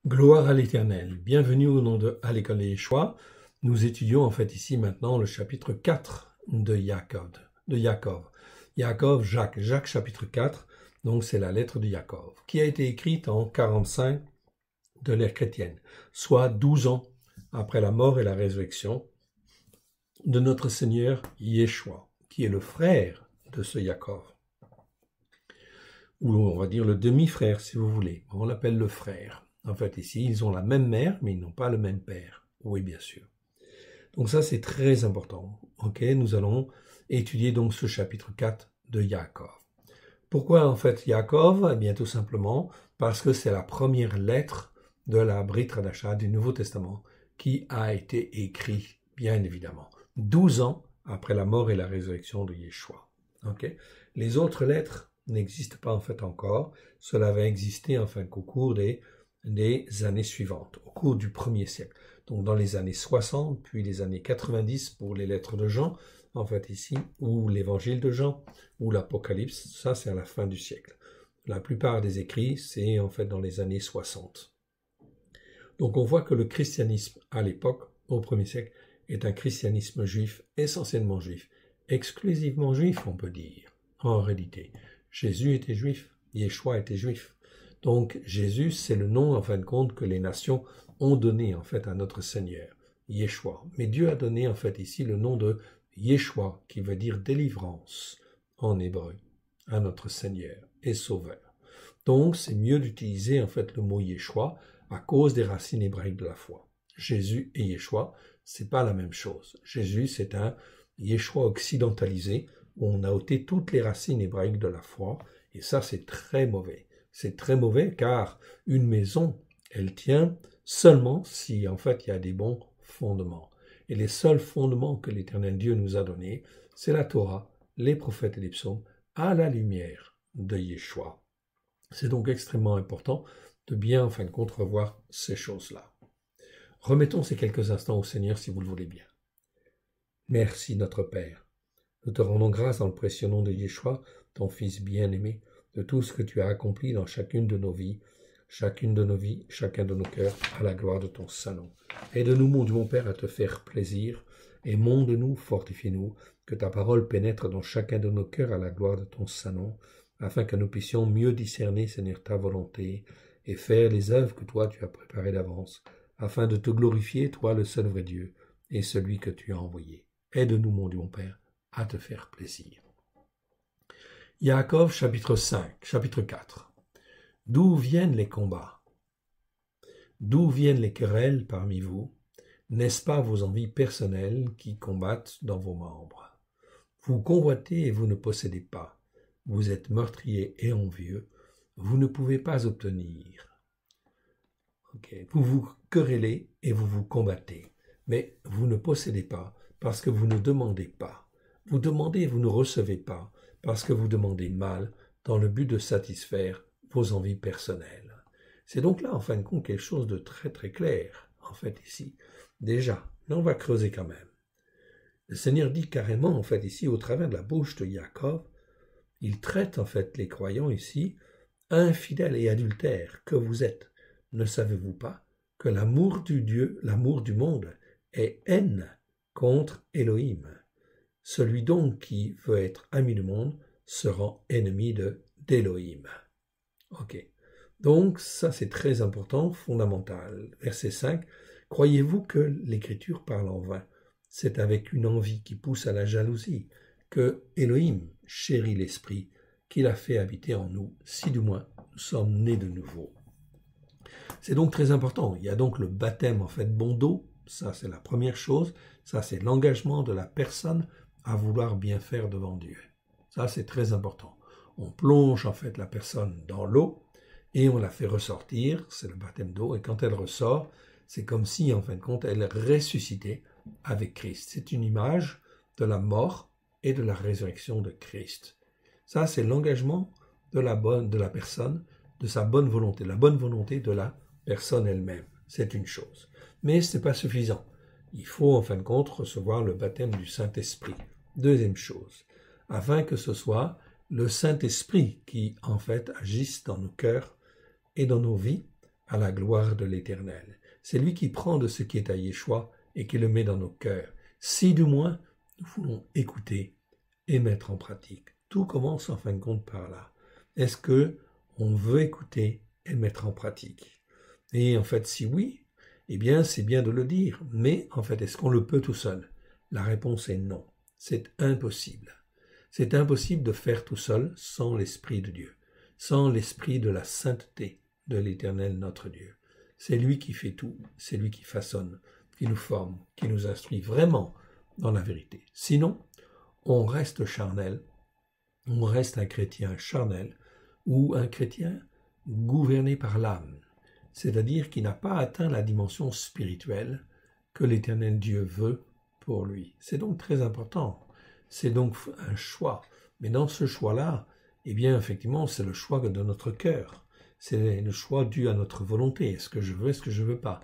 Gloire à l'Éternel. Bienvenue au nom de à l'école des Yeshua. Nous étudions en fait ici maintenant le chapitre 4 de Yaakov. Yaakov, Jacques chapitre 4, donc c'est la lettre de Yaakov, qui a été écrite en 45 de l'ère chrétienne, soit 12 ans après la mort et la résurrection de notre Seigneur Yeshua, qui est le frère de ce Yaakov, ou on va dire le demi-frère si vous voulez, on l'appelle le frère. En fait, ici, ils ont la même mère, mais ils n'ont pas le même père. Oui, bien sûr. Donc ça, c'est très important. Ok, nous allons étudier donc ce chapitre 4 de Yaakov. Pourquoi en fait Yaakov? Eh bien, tout simplement parce que c'est la première lettre de la Brit Hadasha du Nouveau Testament qui a été écrite, bien évidemment, 12 ans après la mort et la résurrection de Yeshua. Ok, les autres lettres n'existent pas en fait encore. Cela va exister enfin qu'au cours des années suivantes, au cours du 1er siècle. Donc dans les années 60, puis les années 90 pour les lettres de Jean, en fait ici, ou l'évangile de Jean, ou l'Apocalypse, ça c'est à la fin du siècle. La plupart des écrits, c'est en fait dans les années 60. Donc on voit que le christianisme à l'époque, au 1er siècle, est un christianisme juif, essentiellement juif, exclusivement juif on peut dire, en réalité. Jésus était juif, Yeshua était juif. Donc Jésus, c'est le nom en fin de compte que les nations ont donné en fait à notre Seigneur, Yeshua. Mais Dieu a donné en fait ici le nom de Yeshua, qui veut dire délivrance en hébreu, à notre Seigneur et Sauveur. Donc c'est mieux d'utiliser en fait le mot Yeshua à cause des racines hébraïques de la foi. Jésus et Yeshua, c'est pas la même chose. Jésus, c'est un Yeshua occidentalisé où on a ôté toutes les racines hébraïques de la foi, et ça c'est très mauvais. C'est très mauvais car une maison, elle tient seulement si en fait il y a des bons fondements. Et les seuls fondements que l'Éternel Dieu nous a donnés, c'est la Torah, les prophètes et les psaumes, à la lumière de Yeshua. C'est donc extrêmement important de bien, en fin de compte, revoir ces choses-là. Remettons ces quelques instants au Seigneur si vous le voulez bien. Merci notre Père. Nous te rendons grâce dans le précieux nom de Yeshua, ton Fils bien-aimé, de tout ce que tu as accompli dans chacune de nos vies, chacun de nos cœurs, à la gloire de ton saint nom. Aide-nous, mon Dieu, mon Père, à te faire plaisir, et monte-nous, fortifie-nous, que ta parole pénètre dans chacun de nos cœurs à la gloire de ton saint nom, afin que nous puissions mieux discerner, Seigneur, ta volonté, et faire les œuvres que toi tu as préparées d'avance, afin de te glorifier, toi le seul vrai Dieu, et celui que tu as envoyé. Aide-nous, mon Dieu, mon Père, à te faire plaisir. Yaakov, chapitre 4. D'où viennent les combats? D'où viennent les querelles parmi vous? N'est-ce pas vos envies personnelles qui combattent dans vos membres? Vous convoitez et vous ne possédez pas. Vous êtes meurtrier et envieux. Vous ne pouvez pas obtenir. Vous vous querellez et vous vous combattez. Mais vous ne possédez pas parce que vous ne demandez pas. Vous demandez et vous ne recevez pas parce que vous demandez mal dans le but de satisfaire vos envies personnelles. C'est donc là, en fin de compte, quelque chose de très très clair, en fait, ici. Déjà, mais on va creuser quand même. Le Seigneur dit carrément, en fait, ici, au travers de la bouche de Yaakov, il traite, en fait, les croyants ici, infidèles et adultères que vous êtes. Ne savez-vous pas que l'amour du monde est haine contre Elohim? Celui donc qui veut être ami du monde se rend ennemi d'Elohim. Ok. Donc, ça c'est très important, fondamental. Verset 5. Croyez-vous que l'Écriture parle en vain? C'est avec une envie qui pousse à la jalousie que Elohim chérit l'Esprit qu'il a fait habiter en nous, si du moins nous sommes nés de nouveau. C'est donc très important. Il y a donc le baptême en fait bondo, ça c'est la première chose, ça c'est l'engagement de la personne à vouloir bien faire devant Dieu. Ça c'est très important. On plonge en fait la personne dans l'eau et on la fait ressortir, c'est le baptême d'eau, et quand elle ressort, c'est comme si en fin de compte elle ressuscitait avec Christ. C'est une image de la mort et de la résurrection de Christ. Ça c'est l'engagement de la personne, de sa bonne volonté, la bonne volonté de la personne elle-même. C'est une chose. Mais ce n'est pas suffisant. Il faut en fin de compte recevoir le baptême du Saint-Esprit. Deuxième chose, afin que ce soit le Saint-Esprit qui en fait agisse dans nos cœurs et dans nos vies, à la gloire de l'Éternel. C'est lui qui prend de ce qui est à Yeshua et qui le met dans nos cœurs. Si du moins nous voulons écouter et mettre en pratique. Tout commence en fin de compte par là. Est-ce que on veut écouter et mettre en pratique? Et en fait, si oui, eh bien, c'est bien de le dire. Mais en fait, est-ce qu'on le peut tout seul? La réponse est non. C'est impossible. C'est impossible de faire tout seul sans l'Esprit de Dieu, sans l'Esprit de la sainteté de l'Éternel notre Dieu. C'est lui qui fait tout, c'est lui qui façonne, qui nous forme, qui nous instruit vraiment dans la vérité. Sinon, on reste charnel, on reste un chrétien charnel ou un chrétien gouverné par l'âme, c'est-à-dire qui n'a pas atteint la dimension spirituelle que l'Éternel Dieu veut pour lui. C'est donc très important. C'est donc un choix. Mais dans ce choix-là, eh bien, effectivement, c'est le choix de notre cœur. C'est le choix dû à notre volonté. Est-ce que je veux, est-ce que je ne veux pas?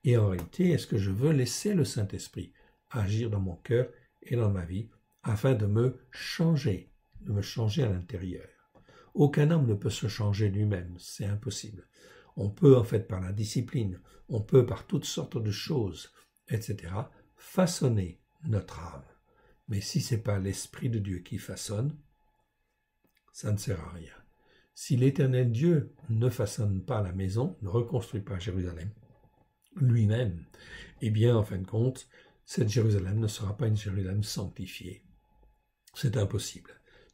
Et en réalité, est-ce que je veux laisser le Saint-Esprit agir dans mon cœur et dans ma vie afin de me changer à l'intérieur? Aucun homme ne peut se changer lui-même, c'est impossible. On peut, en fait, par la discipline, on peut, par toutes sortes de choses, etc., façonner notre âme. Mais si ce n'est pas l'Esprit de Dieu qui façonne, ça ne sert à rien. Si l'Éternel Dieu ne façonne pas la maison, ne reconstruit pas Jérusalem lui-même, eh bien, en fin de compte, cette Jérusalem ne sera pas une Jérusalem sanctifiée. C'est impossible.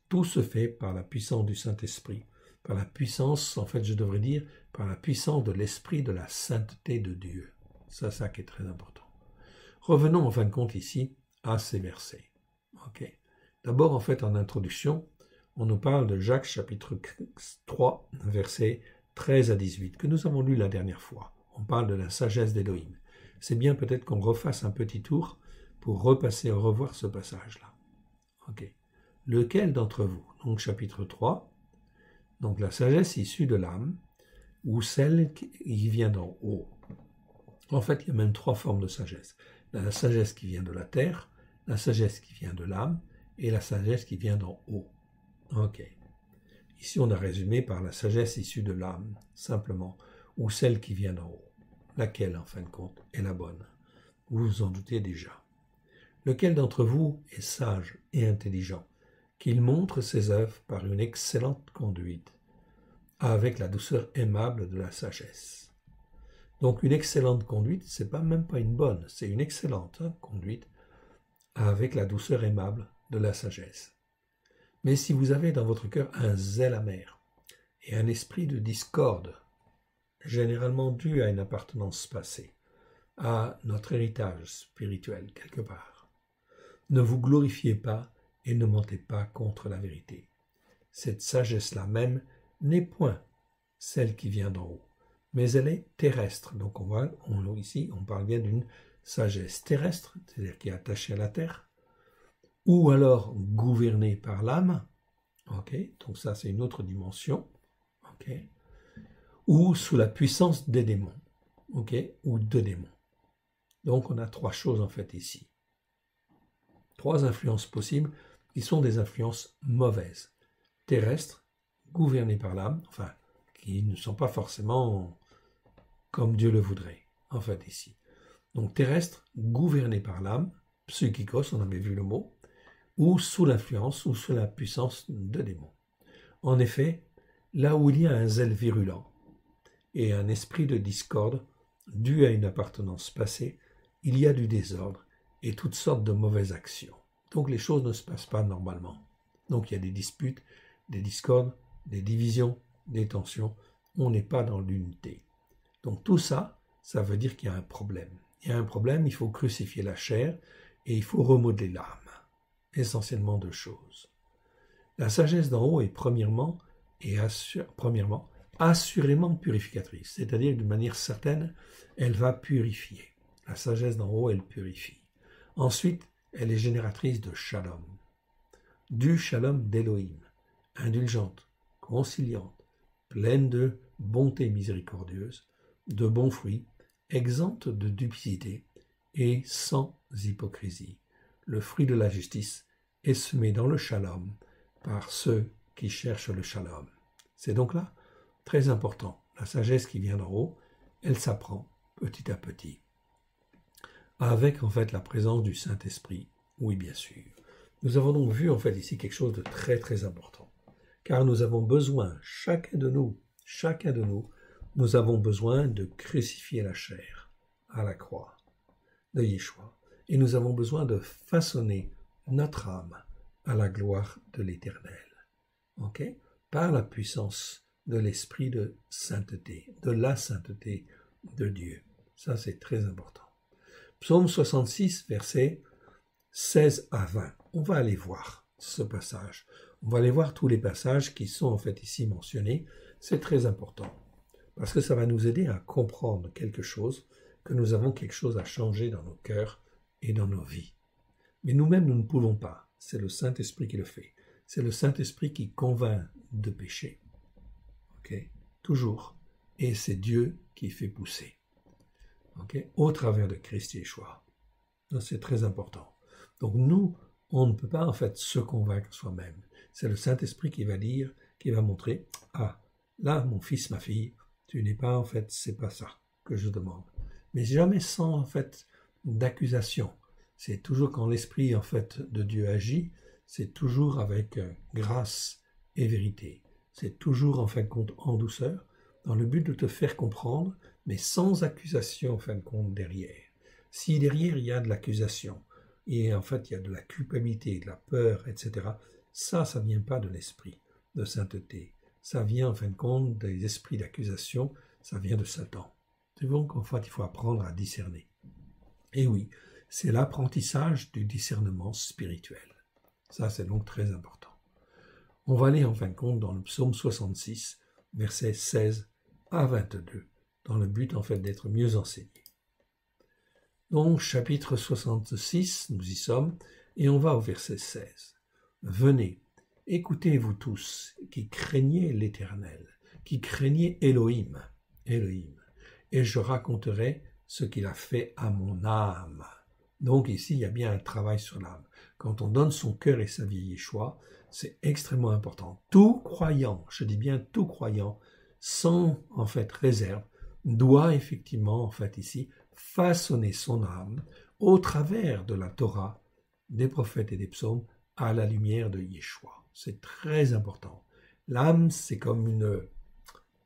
Tout se fait par la puissance du Saint-Esprit, par la puissance, en fait, je devrais dire, par la puissance de l'Esprit de la sainteté de Dieu. C'est ça qui est très important. Revenons, en fin de compte, ici, à ces versets. Okay. D'abord, en fait, en introduction, on nous parle de Jacques chapitre 3, versets 13 à 18, que nous avons lu la dernière fois. On parle de la sagesse d'Élohim. C'est bien peut-être qu'on refasse un petit tour pour repasser et revoir ce passage-là. Okay. Lequel d'entre vous, donc chapitre 3, donc la sagesse issue de l'âme, ou celle qui vient d'en haut. En fait, il y a même trois formes de sagesse. La sagesse qui vient de la terre, la sagesse qui vient de l'âme, et la sagesse qui vient d'en haut. Ok. Ici, on a résumé par la sagesse issue de l'âme, simplement, ou celle qui vient d'en haut. Laquelle, en fin de compte, est la bonne? Vous vous en doutez déjà. Lequel d'entre vous est sage et intelligent, qu'il montre ses œuvres par une excellente conduite, avec la douceur aimable de la sagesse. Donc une excellente conduite, c'est même pas une bonne, c'est une excellente conduite, avec la douceur aimable de la sagesse. Mais si vous avez dans votre cœur un zèle amer et un esprit de discorde, généralement dû à une appartenance passée, à notre héritage spirituel quelque part, ne vous glorifiez pas et ne mentez pas contre la vérité. Cette sagesse-là même n'est point celle qui vient d'en haut, mais elle est terrestre. Donc ici, on parle bien d'une sagesse terrestre, c'est-à-dire qui est attachée à la terre, ou alors gouvernée par l'âme, donc ça c'est une autre dimension, ou sous la puissance des démons, ou de démons. Donc on a trois choses en fait ici. Trois influences possibles qui sont des influences mauvaises, terrestres, gouvernées par l'âme, enfin, qui ne sont pas forcément comme Dieu le voudrait, en fait, ici. Donc, terrestre, gouverné par l'âme, psychikos, on avait vu le mot, ou sous l'influence ou sous la puissance de démons. En effet, là où il y a un zèle virulent et un esprit de discorde dû à une appartenance passée, il y a du désordre et toutes sortes de mauvaises actions. Donc, les choses ne se passent pas normalement. Donc, il y a des disputes, des discordes, des divisions, des tensions. On n'est pas dans l'unité. Donc tout ça, ça veut dire qu'il y a un problème. Il y a un problème, il faut crucifier la chair et il faut remodeler l'âme. Essentiellement deux choses. La sagesse d'en haut est premièrement assurément purificatrice, c'est-à-dire d'une manière certaine, elle va purifier. La sagesse d'en haut, elle purifie. Ensuite, elle est génératrice de shalom, du shalom d'Élohim, indulgente, conciliante, pleine de bonté miséricordieuse, de bons fruits, exempte de duplicité et sans hypocrisie. Le fruit de la justice est semé dans le shalom par ceux qui cherchent le shalom. C'est donc là très important. La sagesse qui vient d'en haut, elle s'apprend petit à petit. Avec en fait la présence du Saint-Esprit, oui bien sûr. Nous avons donc vu en fait ici quelque chose de très très important. Car nous avons besoin, chacun de nous, nous avons besoin de crucifier la chair à la croix de Yeshua. Et nous avons besoin de façonner notre âme à la gloire de l'Éternel. Okay? Par la puissance de l'esprit de sainteté, de la sainteté de Dieu. Ça, c'est très important. Psaume 66, versets 16 à 20. On va aller voir ce passage. On va aller voir tous les passages qui sont en fait ici mentionnés. C'est très important parce que ça va nous aider à comprendre quelque chose, que nous avons quelque chose à changer dans nos cœurs et dans nos vies. Mais nous-mêmes, nous ne pouvons pas. C'est le Saint-Esprit qui le fait. C'est le Saint-Esprit qui convainc de péché. Okay? Toujours. Et c'est Dieu qui fait pousser. Okay? Au travers de Christ Yeshua. C'est très important. Donc nous, on ne peut pas en fait se convaincre soi-même. C'est le Saint-Esprit qui va dire, qui va montrer, ah, là, mon fils, ma fille, tu n'es pas en fait, c'est pas ça que je demande. Mais jamais sans en fait d'accusation. C'est toujours quand l'Esprit en fait de Dieu agit, c'est toujours avec grâce et vérité. C'est toujours en fin de compte en douceur, dans le but de te faire comprendre, mais sans accusation en fin de compte derrière. Si derrière il y a de l'accusation, et en fait il y a de la culpabilité, de la peur, etc., ça vient pas de l'esprit de sainteté. Ça vient en fin de compte des esprits d'accusation, ça vient de Satan. Donc en fait il faut apprendre à discerner. Et oui, c'est l'apprentissage du discernement spirituel. Ça c'est donc très important. On va aller en fin de compte dans le psaume 66, versets 16 à 22, dans le but en fait d'être mieux enseigné. Donc, chapitre 66, nous y sommes, et on va au verset 16. Venez, écoutez-vous tous, qui craignez l'Éternel, qui craignez Elohim, et je raconterai ce qu'il a fait à mon âme. Donc ici, il y a bien un travail sur l'âme. Quand on donne son cœur et sa vie à Yeshua, c'est extrêmement important. Tout croyant, je dis bien tout croyant, sans en fait réserve, doit effectivement en fait ici façonner son âme au travers de la Torah, des prophètes et des psaumes à la lumière de Yeshua. C'est très important. L'âme, c'est comme une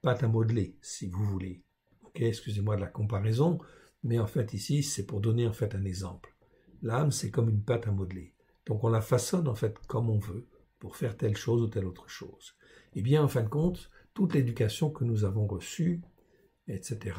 pâte à modeler, si vous voulez. Okay, excusez-moi de la comparaison, mais en fait ici, c'est pour donner en fait un exemple. L'âme, c'est comme une pâte à modeler. Donc on la façonne en fait comme on veut pour faire telle chose ou telle autre chose. Eh bien, en fin de compte, toute l'éducation que nous avons reçue, etc.,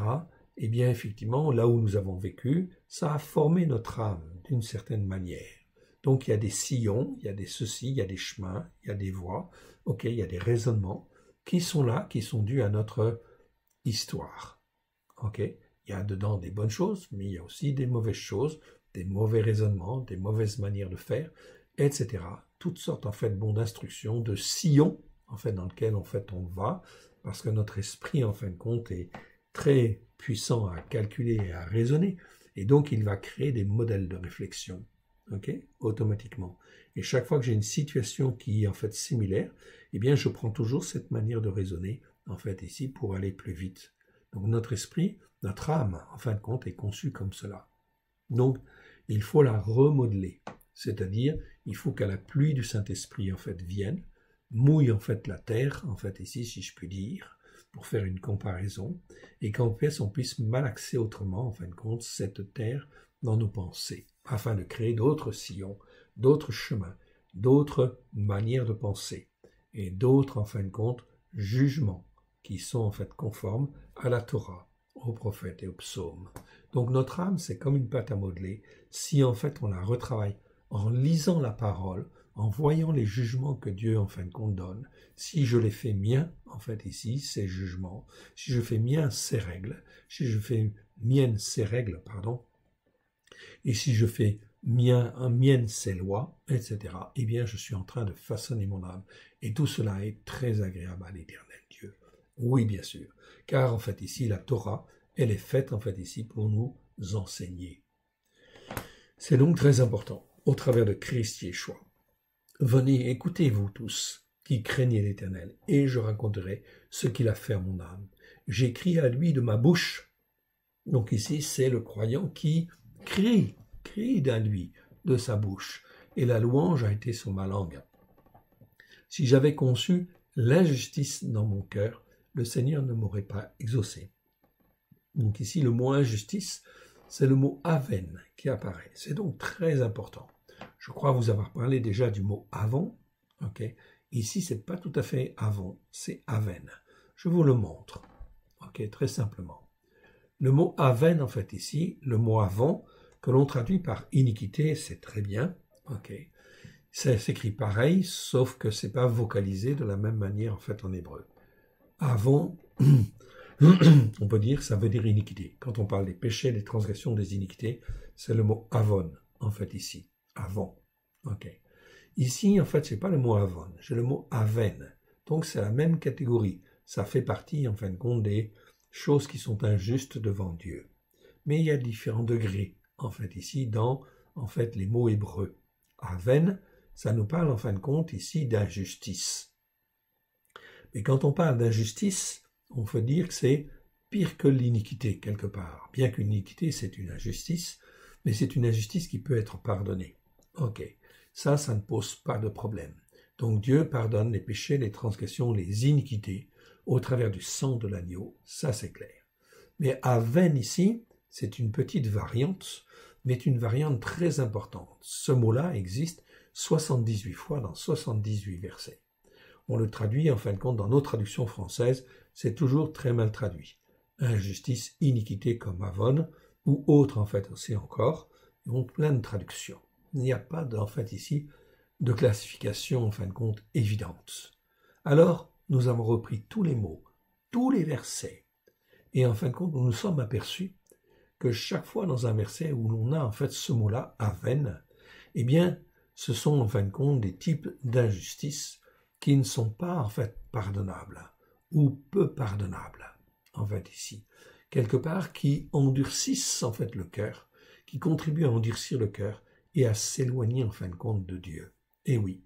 eh bien, effectivement, là où nous avons vécu, ça a formé notre âme d'une certaine manière. Donc, il y a des sillons, il y a des ceci, il y a des chemins, il y a des voies, ok, il y a des raisonnements qui sont là, qui sont dus à notre histoire. Ok, il y a dedans des bonnes choses, mais il y a aussi des mauvaises choses, des mauvais raisonnements, des mauvaises manières de faire, etc. Toutes sortes, en fait, d'instructions, de sillons, en fait, dans lesquels, en fait, on va, parce que notre esprit, en fin de compte, est très puissant à calculer et à raisonner, et donc il va créer des modèles de réflexion, automatiquement. Et chaque fois que j'ai une situation qui est en fait similaire, eh bien je prends toujours cette manière de raisonner, en fait ici, pour aller plus vite. Donc notre esprit, notre âme, en fin de compte, est conçue comme cela. Donc il faut la remodeler, c'est-à-dire il faut qu'à la pluie du Saint-Esprit, en fait, vienne, mouille en fait la terre, en fait ici, si je puis dire, pour faire une comparaison, et qu'en fait on puisse malaxer autrement, en fin de compte, cette terre dans nos pensées, afin de créer d'autres sillons, d'autres chemins, d'autres manières de penser, et d'autres, en fin de compte, jugements, qui sont en fait conformes à la Torah, aux prophètes et aux psaumes. Donc notre âme, c'est comme une pâte à modeler, si en fait on la retravaille en lisant la parole, en voyant les jugements que Dieu, en fin de compte, donne, si je les fais mien, en fait, ici, ces jugements, si je fais mien ces règles, si je fais mienne ces règles, et si je fais mienne ces lois, etc., eh bien, je suis en train de façonner mon âme. Et tout cela est très agréable à l'Éternel Dieu. Oui, bien sûr, car, en fait, ici, la Torah, elle est faite, en fait, ici, pour nous enseigner. C'est donc très important, au travers de Christ Yeshua. Venez, écoutez-vous tous, qui craignez l'Éternel, et je raconterai ce qu'il a fait à mon âme. J'écris à lui de ma bouche, Donc ici, c'est le croyant qui crie à lui de sa bouche, et la louange a été sur ma langue. Si j'avais conçu l'injustice dans mon cœur, le Seigneur ne m'aurait pas exaucé. Donc ici, le mot injustice, c'est le mot aven qui apparaît. C'est donc très important. Je crois vous avoir parlé déjà du mot avant. Okay. Ici, c'est pas tout à fait avant, c'est aven. Je vous le montre. Okay, très simplement. Le mot aven, en fait, ici, le mot avant, que l'on traduit par iniquité, c'est très bien. Okay. Ça s'écrit pareil, sauf que c'est pas vocalisé de la même manière, en fait, en hébreu. Avant, on peut dire, ça veut dire iniquité. Quand on parle des péchés, des transgressions, des iniquités, c'est le mot avon, en fait, ici. Avant. Okay. Ici, en fait, c'est pas le mot avon, j'ai le mot aven. Donc, c'est la même catégorie. Ça fait partie, en fin de compte, des choses qui sont injustes devant Dieu. Mais il y a différents degrés, en fait, ici, dans, en fait, les mots hébreux. Aven, ça nous parle, en fin de compte, ici, d'injustice. Mais quand on parle d'injustice, on peut dire que c'est pire que l'iniquité, quelque part. Bien qu'une iniquité, c'est une injustice, mais c'est une injustice qui peut être pardonnée. Ok. Ça ne pose pas de problème. Donc Dieu pardonne les péchés, les transgressions, les iniquités au travers du sang de l'agneau, ça c'est clair. Mais aven ici, c'est une petite variante, mais une variante très importante. Ce mot-là existe 78 fois dans 78 versets. On le traduit en fin de compte dans nos traductions françaises, c'est toujours très mal traduit. Injustice, iniquité comme avon, ou autre en fait aussi encore, ils ont plein de traductions. Il n'y a pas, en fait, ici, de classification, en fin de compte, évidente. Alors, nous avons repris tous les mots, tous les versets, et en fin de compte, nous nous sommes aperçus que chaque fois dans un verset où l'on a, en fait, ce mot-là, aven, eh bien, ce sont, en fin de compte, des types d'injustice qui ne sont pas, en fait, pardonnables, ou peu pardonnables, en fait, ici. Quelque part, qui endurcissent, en fait, le cœur, qui contribuent à endurcir le cœur, et à s'éloigner en fin de compte de Dieu. Et oui,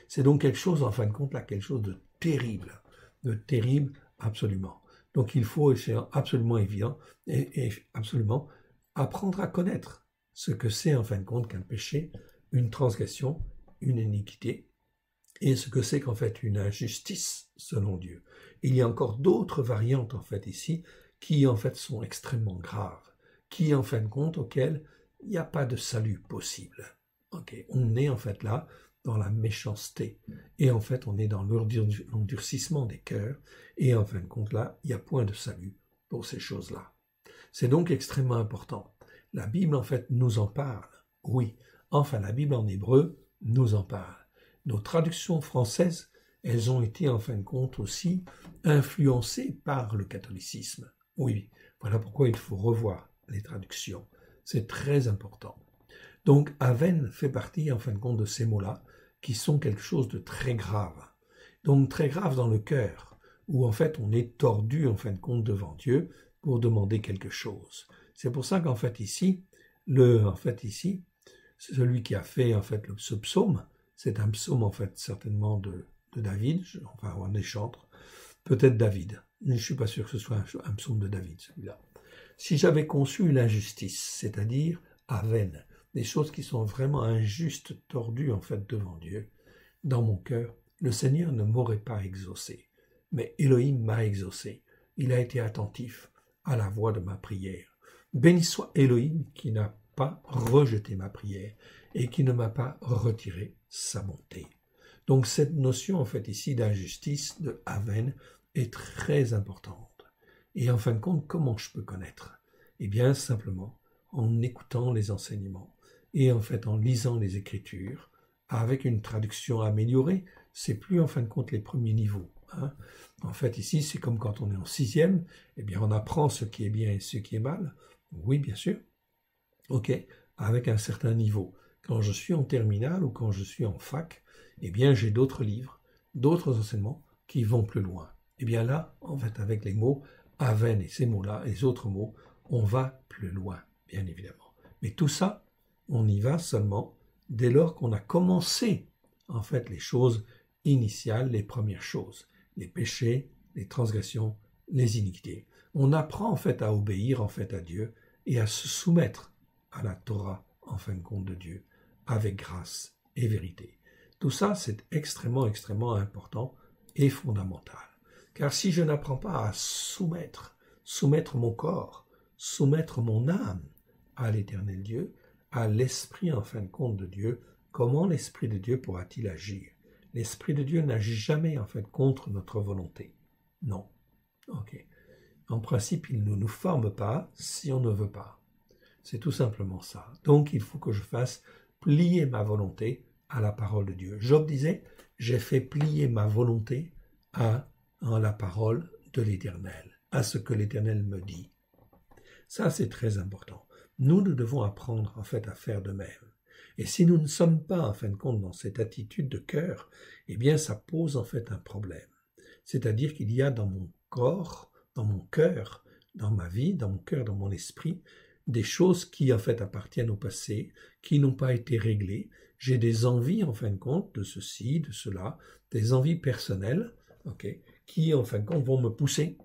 c'est donc quelque chose, en fin de compte, là, quelque chose de terrible absolument. Donc il faut, c'est absolument évident, et absolument apprendre à connaître ce que c'est en fin de compte qu'un péché, une transgression, une iniquité, et ce que c'est qu'en fait une injustice selon Dieu. Il y a encore d'autres variantes en fait ici qui en fait sont extrêmement graves, qui en fin de compte auxquelles il n'y a pas de salut possible. Okay. On est en fait là dans la méchanceté et en fait on est dans l'endurcissement des cœurs et en fin de compte là il n'y a point de salut pour ces choses-là. C'est donc extrêmement important. La Bible en fait nous en parle, oui. Enfin la Bible en hébreu nous en parle. Nos traductions françaises, elles ont été en fin de compte aussi influencées par le catholicisme. Oui, voilà pourquoi il faut revoir les traductions. C'est très important. Donc, aven fait partie, en fin de compte, de ces mots-là, qui sont quelque chose de très grave. Donc, très grave dans le cœur, où en fait, on est tordu, en fin de compte, devant Dieu pour demander quelque chose. C'est pour ça qu'en fait, ici, c'est celui qui a fait, en fait, ce psaume. C'est un psaume, en fait, certainement de David, enfin, un des chantres, peut-être David. Je ne suis pas sûr que ce soit un psaume de David, celui-là. Si j'avais conçu l'injustice, c'est-à-dire aven, des choses qui sont vraiment injustes, tordues en fait devant Dieu, dans mon cœur, le Seigneur ne m'aurait pas exaucé. Mais Elohim m'a exaucé. Il a été attentif à la voix de ma prière. Béni soit Elohim qui n'a pas rejeté ma prière et qui ne m'a pas retiré sa bonté. Donc cette notion en fait ici d'injustice, de aven, est très importante. Et en fin de compte, comment je peux connaître? Eh bien, simplement en écoutant les enseignements et en fait en lisant les Écritures, avec une traduction améliorée, c'est plus en fin de compte les premiers niveaux. Hein. En fait, ici, c'est comme quand on est en 6e, eh bien, on apprend ce qui est bien et ce qui est mal. Oui, bien sûr. Ok, avec un certain niveau. Quand je suis en terminale ou quand je suis en fac, eh bien, j'ai d'autres livres, d'autres enseignements qui vont plus loin. Eh bien là, en fait, avec les mots aven et ces mots-là, et les autres mots, on va plus loin, bien évidemment. Mais tout ça, on y va seulement dès lors qu'on a commencé, en fait, les choses initiales, les premières choses, les péchés, les transgressions, les iniquités. On apprend en fait à obéir en fait à Dieu et à se soumettre à la Torah en fin de compte de Dieu, avec grâce et vérité. Tout ça, c'est extrêmement, extrêmement important et fondamental. Car si je n'apprends pas à soumettre mon corps, soumettre mon âme à l'Éternel Dieu, à l'Esprit en fin de compte de Dieu, comment l'Esprit de Dieu pourra-t-il agir? L'Esprit de Dieu n'agit jamais en fait contre notre volonté. Non. Ok. En principe, il ne nous forme pas si on ne veut pas. C'est tout simplement ça. Donc, il faut que je fasse plier ma volonté à la parole de Dieu. Job disait, j'ai fait plier ma volonté à la parole de l'Éternel, à ce que l'Éternel me dit. Ça, c'est très important. Nous devons apprendre, en fait, à faire de même. Et si nous ne sommes pas, en fin de compte, dans cette attitude de cœur, eh bien, ça pose, en fait, un problème. C'est-à-dire qu'il y a dans mon corps, dans mon cœur, dans ma vie, dans mon cœur, dans mon esprit, des choses qui, en fait, appartiennent au passé, qui n'ont pas été réglées. J'ai des envies, en fin de compte, de ceci, de cela, des envies personnelles, qui, en fin de compte, vont me pousser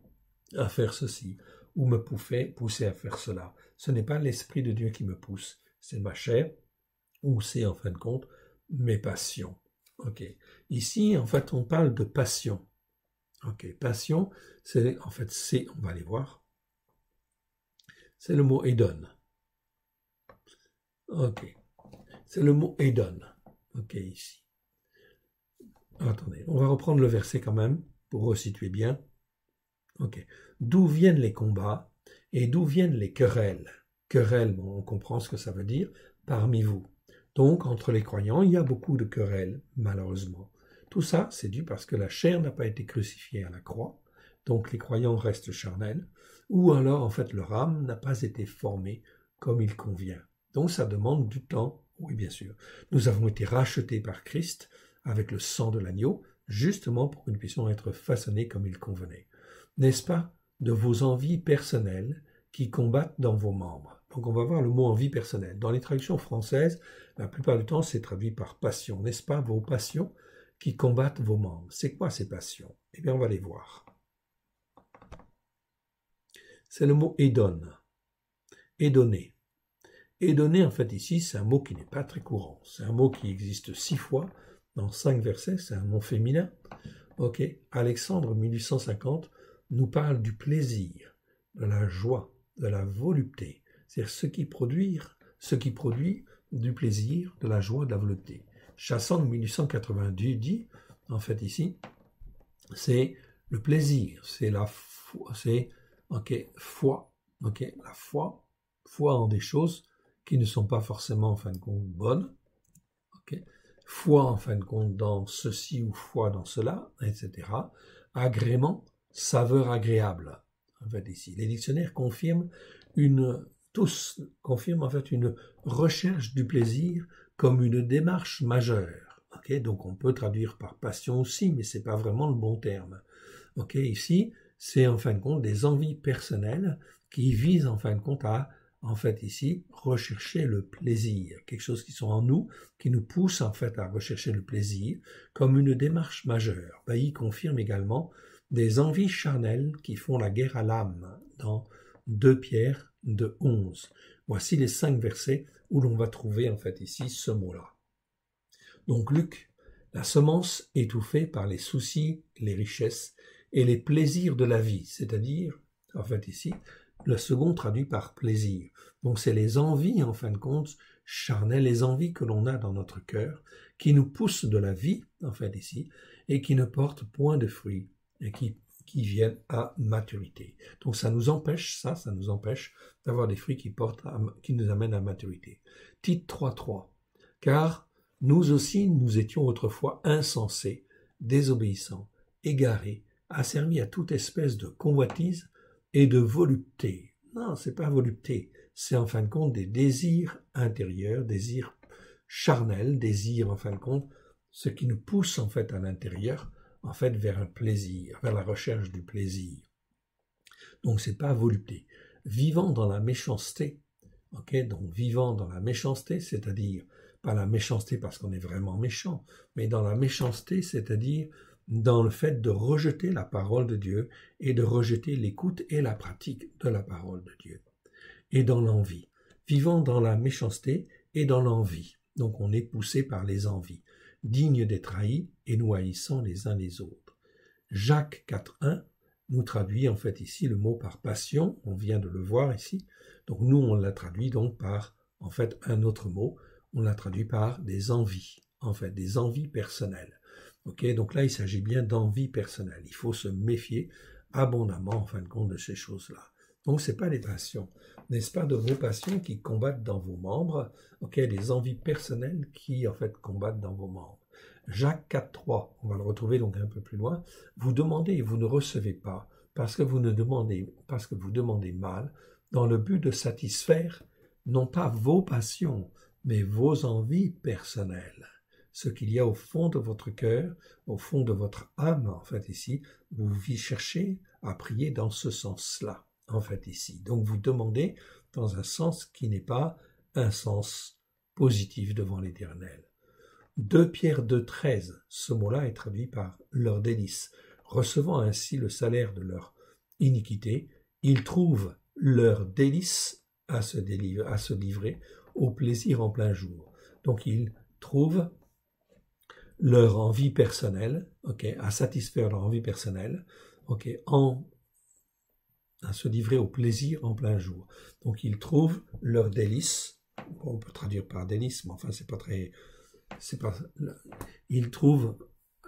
à faire ceci, ou me pousser à faire cela. Ce n'est pas l'Esprit de Dieu qui me pousse, c'est ma chair, ou c'est, en fin de compte, mes passions. Ici, en fait, on parle de passion. Passion, c'est, en fait, on va aller voir, c'est le mot Edon. C'est le mot Edon. Ici. Attendez, on va reprendre le verset quand même, pour resituer bien. D'où viennent les combats et d'où viennent les querelles? Querelles, bon, on comprend ce que ça veut dire, parmi vous. Donc, entre les croyants, il y a beaucoup de querelles, malheureusement. Tout ça, c'est dû parce que la chair n'a pas été crucifiée à la croix, donc les croyants restent charnels, ou alors, en fait, leur âme n'a pas été formée comme il convient. Donc, ça demande du temps, oui, bien sûr. Nous avons été rachetés par Christ avec le sang de l'agneau, justement pour que nous puissions être façonnés comme il convenait. N'est-ce pas, de vos envies personnelles qui combattent dans vos membres. Donc on va voir le mot envie personnelle. Dans les traductions françaises, la plupart du temps, c'est traduit par passion. N'est-ce pas, vos passions qui combattent vos membres? C'est quoi ces passions? Eh bien, on va les voir. C'est le mot édon. Édonner. Édonner, en fait, ici, c'est un mot qui n'est pas très courant. C'est un mot qui existe 6 fois dans 5 versets. C'est un nom féminin. Alexandre, 1850, nous parle du plaisir, de la joie, de la volupté. C'est-à-dire ce qui produit du plaisir, de la joie, de la volupté. Chasson, 1890, dit, en fait, ici, c'est le plaisir, c'est la foi, la foi en des choses qui ne sont pas forcément, en fin de compte, bonnes, foi, en fin de compte, dans ceci ou foi dans cela, etc. Agrément, saveur agréable. En fait, ici, les dictionnaires confirment en fait une recherche du plaisir comme une démarche majeure. Donc on peut traduire par passion aussi, mais c'est pas vraiment le bon terme. Ici, c'est en fin de compte des envies personnelles qui visent en fin de compte à, en fait ici, rechercher le plaisir, quelque chose qui sont en nous, qui nous pousse en fait à rechercher le plaisir comme une démarche majeure. Il confirme également des envies charnelles qui font la guerre à l'âme dans 2 Pierre 2:11. Voici les 5 versets où l'on va trouver en fait ici ce mot-là. Donc Luc, la semence étouffée par les soucis, les richesses et les plaisirs de la vie, c'est-à-dire, en fait ici, le second traduit par plaisir. Donc c'est les envies, en fin de compte, charnelles, les envies que l'on a dans notre cœur, qui nous poussent de la vie, en fait ici, et qui ne portent point de fruits, et qui viennent à maturité. Donc ça nous empêche d'avoir des fruits qui nous amènent à maturité. Tite 3:3. Car nous aussi, nous étions autrefois insensés, désobéissants, égarés, asservis à toute espèce de convoitise et de volupté. Non, c'est pas volupté, c'est en fin de compte des désirs intérieurs, désirs charnels, désirs en fin de compte, ce qui nous pousse en fait à l'intérieur, en fait vers un plaisir, vers la recherche du plaisir. Donc c'est pas volupté. Vivant dans la méchanceté, donc vivant dans la méchanceté, c'est-à-dire pas la méchanceté parce qu'on est vraiment méchant, mais dans la méchanceté, c'est-à-dire dans le fait de rejeter la parole de Dieu et de rejeter l'écoute et la pratique de la parole de Dieu. Et dans l'envie, vivant dans la méchanceté et dans l'envie. Donc on est poussé par les envies, dignes d'être haïs et nous haïssant les uns les autres. Jacques 4.1 nous traduit en fait ici le mot par passion, on vient de le voir ici. Donc nous on l'a traduit donc par en fait un autre mot, on l'a traduit par des envies, en fait des envies personnelles. Ok, donc là il s'agit bien d'envies personnelles. Il faut se méfier abondamment en fin de compte de ces choses-là. Donc c'est pas les passions, n'est-ce pas, de vos passions qui combattent dans vos membres, ok, des envies personnelles qui en fait combattent dans vos membres. Jacques 4.3, on va le retrouver donc un peu plus loin. Vous demandez et vous ne recevez pas, parce que vous demandez mal, dans le but de satisfaire non pas vos passions, mais vos envies personnelles. Ce qu'il y a au fond de votre cœur, au fond de votre âme, en fait ici, vous cherchez à prier dans ce sens-là, en fait ici. Donc vous demandez dans un sens qui n'est pas un sens positif devant l'Éternel. 2 Pierre 2.13, ce mot-là est traduit par leur délice. Recevant ainsi le salaire de leur iniquité, ils trouvent leur délice à se livrer au plaisir en plein jour. Donc ils trouvent leur envie personnelle, à satisfaire leur envie personnelle, à se livrer au plaisir en plein jour. Donc ils trouvent leur délice, on peut traduire par délice, mais enfin ils trouvent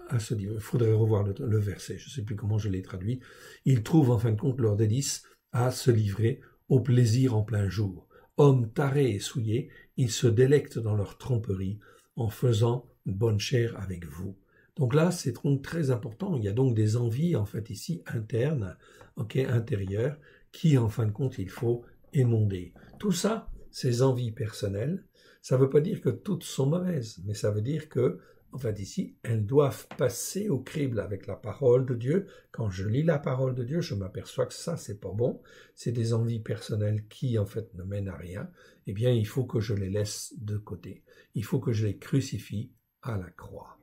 à se livrer, il faudrait revoir le verset, je ne sais plus comment je l'ai traduit, ils trouvent en fin de compte leur délice à se livrer au plaisir en plein jour. Hommes tarés et souillés, ils se délectent dans leur tromperie en faisant bonne chère avec vous. Donc là, c'est donc très important. Il y a donc des envies, en fait, ici, internes, intérieures, qui, en fin de compte, il faut émonder. Tout ça, ces envies personnelles, ça ne veut pas dire que toutes sont mauvaises, mais ça veut dire que, en fait, ici, elles doivent passer au crible avec la parole de Dieu. Quand je lis la parole de Dieu, je m'aperçois que ça, c'est pas bon. C'est des envies personnelles qui, en fait, ne mènent à rien. Eh bien, il faut que je les laisse de côté. Il faut que je les crucifie à la croix.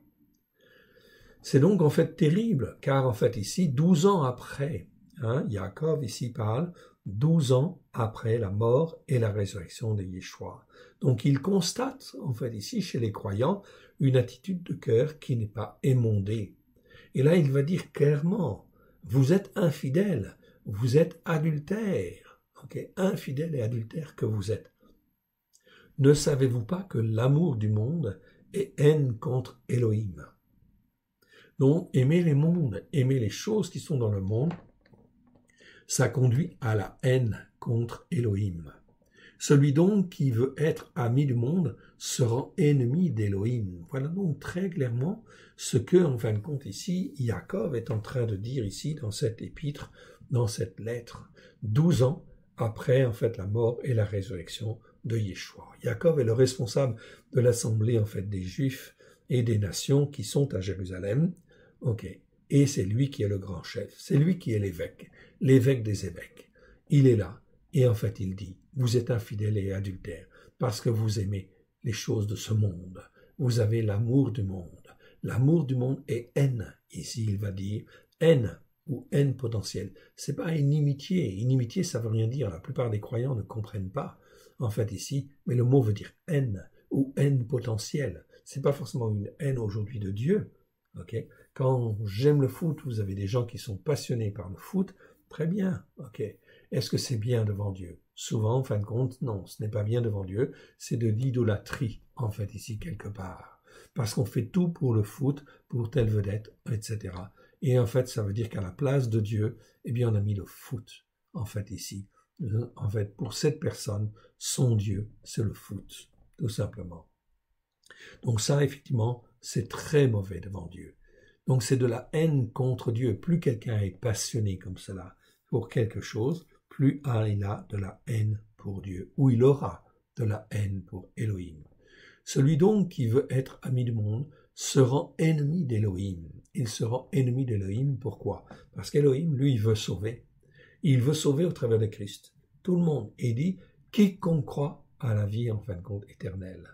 C'est donc en fait terrible, car en fait ici, 12 ans après, Jacob ici parle, 12 ans après la mort et la résurrection de Yeshua. Donc il constate en fait ici chez les croyants une attitude de cœur qui n'est pas émondée. Et là il va dire clairement, vous êtes infidèles, vous êtes adultères, infidèles et adultères que vous êtes. Ne savez-vous pas que l'amour du monde est haine contre Elohim? Donc, aimer les mondes, aimer les choses qui sont dans le monde, ça conduit à la haine contre Elohim. Celui donc qui veut être ami du monde se rend ennemi d'Elohim. Voilà donc très clairement ce que, en fin de compte ici, Jacob est en train de dire ici dans cette épître, dans cette lettre, 12 ans après, en fait, la mort et la résurrection de Yeshua. Jacob est le responsable de l'assemblée, en fait, des Juifs et des nations qui sont à Jérusalem. Et c'est lui qui est le grand chef, c'est lui qui est l'évêque des évêques. Il est là, et en fait il dit, vous êtes infidèles et adultères, parce que vous aimez les choses de ce monde. Vous avez l'amour du monde. L'amour du monde est haine. Ici il va dire haine ou haine potentielle. C'est pas inimitié. Inimitié, ça veut rien dire. La plupart des croyants ne comprennent pas, en fait ici, mais le mot veut dire haine ou haine potentielle. C'est pas forcément une haine aujourd'hui de Dieu. Quand j'aime le foot, vous avez des gens qui sont passionnés par le foot, très bien, Est-ce que c'est bien devant Dieu? Souvent, en fin de compte, non, ce n'est pas bien devant Dieu, c'est de l'idolâtrie, en fait, ici, quelque part. Parce qu'on fait tout pour le foot, pour telle vedette, etc. Et en fait, ça veut dire qu'à la place de Dieu, eh bien, on a mis le foot, en fait, ici. En fait, pour cette personne, son Dieu, c'est le foot, tout simplement. Donc ça, effectivement, c'est très mauvais devant Dieu. Donc c'est de la haine contre Dieu. Plus quelqu'un est passionné comme cela pour quelque chose, plus il a de la haine pour Dieu, ou il aura de la haine pour Elohim. Celui donc qui veut être ami du monde se rend ennemi d'Elohim. Il se rend ennemi d'Elohim, pourquoi? Parce qu'Elohim, lui, il veut sauver. Il veut sauver au travers de Christ. Tout le monde. Et il dit, quiconque croit à la vie, en fin de compte, éternelle.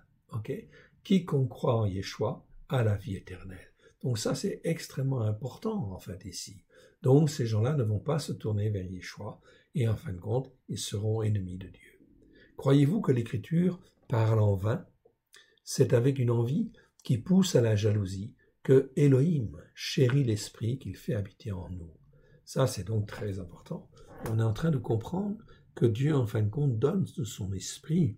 Quiconque croit en Yeshua a la vie éternelle. Donc ça, c'est extrêmement important, en fait, ici. Donc ces gens-là ne vont pas se tourner vers Yeshua, et en fin de compte, ils seront ennemis de Dieu. Croyez-vous que l'Écriture parle en vain? C'est avec une envie qui pousse à la jalousie que Elohim chérit l'esprit qu'il fait habiter en nous. Ça, c'est donc très important. On est en train de comprendre que Dieu, en fin de compte, donne de son esprit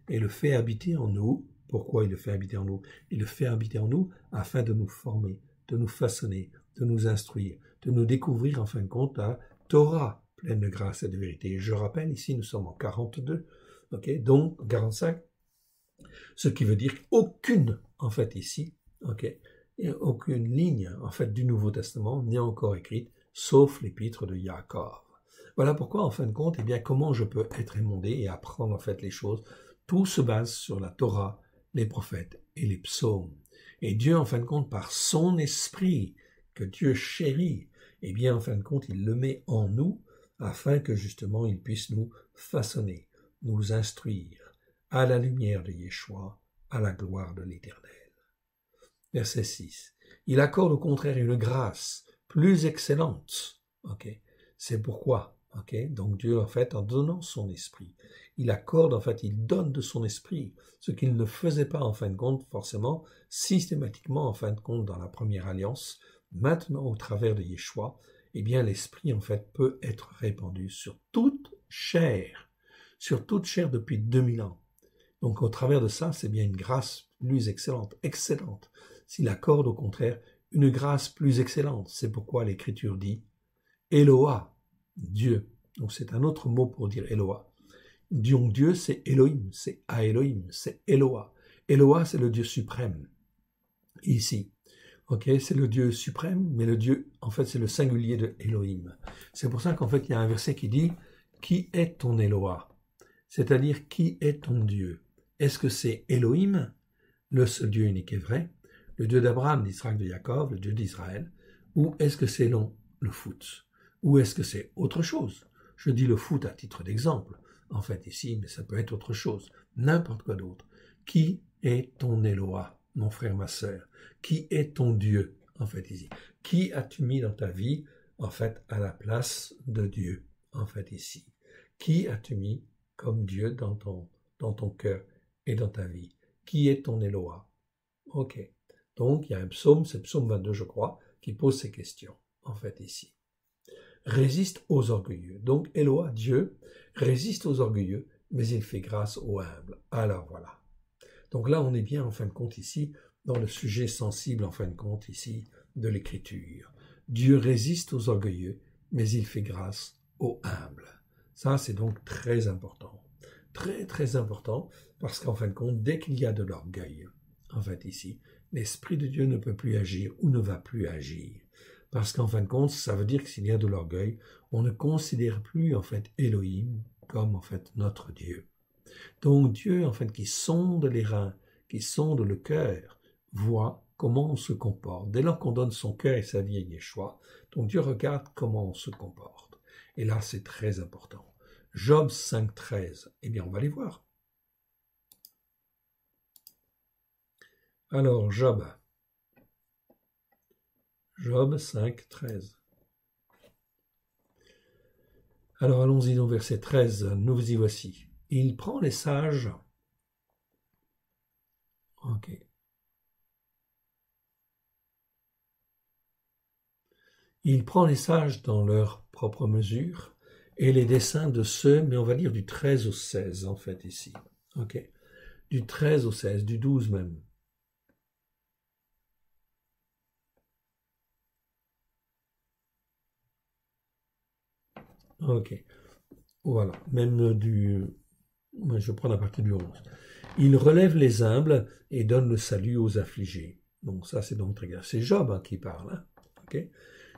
et le fait habiter en nous. Pourquoi il le fait habiter en nous? Il le fait habiter en nous afin de nous former, de nous façonner, de nous instruire, de nous découvrir, en fin de compte, la Torah pleine de grâce et de vérité. Je rappelle, ici, nous sommes en 42, okay, donc 45, ce qui veut dire qu'aucune, en fait, ici, okay, aucune ligne, en fait, du Nouveau Testament n'est encore écrite, sauf l'épître de Jacob. Voilà pourquoi, en fin de compte, eh bien, comment je peux être émondé et apprendre, en fait, les choses. Tout se base sur la Torah, les prophètes et les psaumes. Et Dieu, en fin de compte, par son esprit, que Dieu chérit, eh bien, en fin de compte, il le met en nous, afin que, justement, il puisse nous façonner, nous instruire, à la lumière de Yeshua, à la gloire de l'Éternel. Verset 6. Il accorde au contraire une grâce plus excellente. Okay. C'est pourquoi, donc Dieu, en fait, en donnant son esprit, il accorde, en fait, il donne de son esprit, ce qu'il ne faisait pas, en fin de compte, forcément, systématiquement, en fin de compte, dans la première alliance. Maintenant, au travers de Yeshua, eh bien, l'esprit, en fait, peut être répandu sur toute chair depuis 2000 ans. Donc, au travers de ça, c'est bien une grâce plus excellente. S'il accorde, au contraire, une grâce plus excellente. C'est pourquoi l'Écriture dit Eloah, Dieu. Donc, c'est un autre mot pour dire Eloah. Donc, Dieu, c'est Elohim, c'est Aelohim, c'est Eloah. Eloah, c'est le Dieu suprême. Ici, c'est le Dieu suprême, mais le Dieu, en fait, c'est le singulier de Elohim. C'est pour ça qu'en fait, il y a un verset qui dit « Qui est ton Eloah ?» C'est-à-dire, qui est ton Dieu? Est-ce que c'est Elohim, le seul Dieu unique et vrai, le Dieu d'Abraham, d'Isaac, de Jacob, le Dieu d'Israël, ou est-ce que c'est le foot? Ou est-ce que c'est autre chose? Je dis le foot à titre d'exemple, en fait, ici, mais ça peut être autre chose, n'importe quoi d'autre. Qui est ton Eloah, mon frère, ma sœur? Qui est ton Dieu, en fait, ici? Qui as-tu mis dans ta vie, en fait, à la place de Dieu, en fait, ici? Qui as-tu mis comme Dieu dans ton cœur et dans ta vie? Qui est ton Eloah? Ok. Donc, il y a un psaume, c'est psaume 22, je crois, qui pose ces questions, en fait, ici. Résiste aux orgueilleux. Donc, Eloah, Dieu, résiste aux orgueilleux, mais il fait grâce aux humbles. Alors, voilà. Donc là, on est bien, en fin de compte, ici, dans le sujet sensible, en fin de compte, ici, de l'Écriture. Dieu résiste aux orgueilleux, mais il fait grâce aux humbles. Ça, c'est donc très important. Très, très important, parce qu'en fin de compte, dès qu'il y a de l'orgueil, en fait, ici, l'Esprit de Dieu ne peut plus agir ou ne va plus agir. Parce qu'en fin de compte, ça veut dire que s'il y a de l'orgueil, on ne considère plus, en fait, Elohim comme, en fait, notre Dieu. Donc Dieu, en fait, qui sonde les reins, qui sonde le cœur, voit comment on se comporte. Dès lors qu'on donne son cœur et sa vie à Yeshua, donc Dieu regarde comment on se comporte. Et là, c'est très important. Job 5.13, eh bien, on va les voir. Alors, Job 5.13. Alors, allons-y au verset 13, nous y voici. Il prend les sages. Ok. Il prend les sages dans leur propre mesure et les desseins de ceux, mais on va dire du 13 au 16 en fait ici. Ok. Du 13 au 16, du 12 même. Ok. Voilà. Même je prends à partir du 11. Il relève les humbles et donne le salut aux affligés. Donc ça, c'est donc très bien. C'est Job qui parle. Hein. Ok.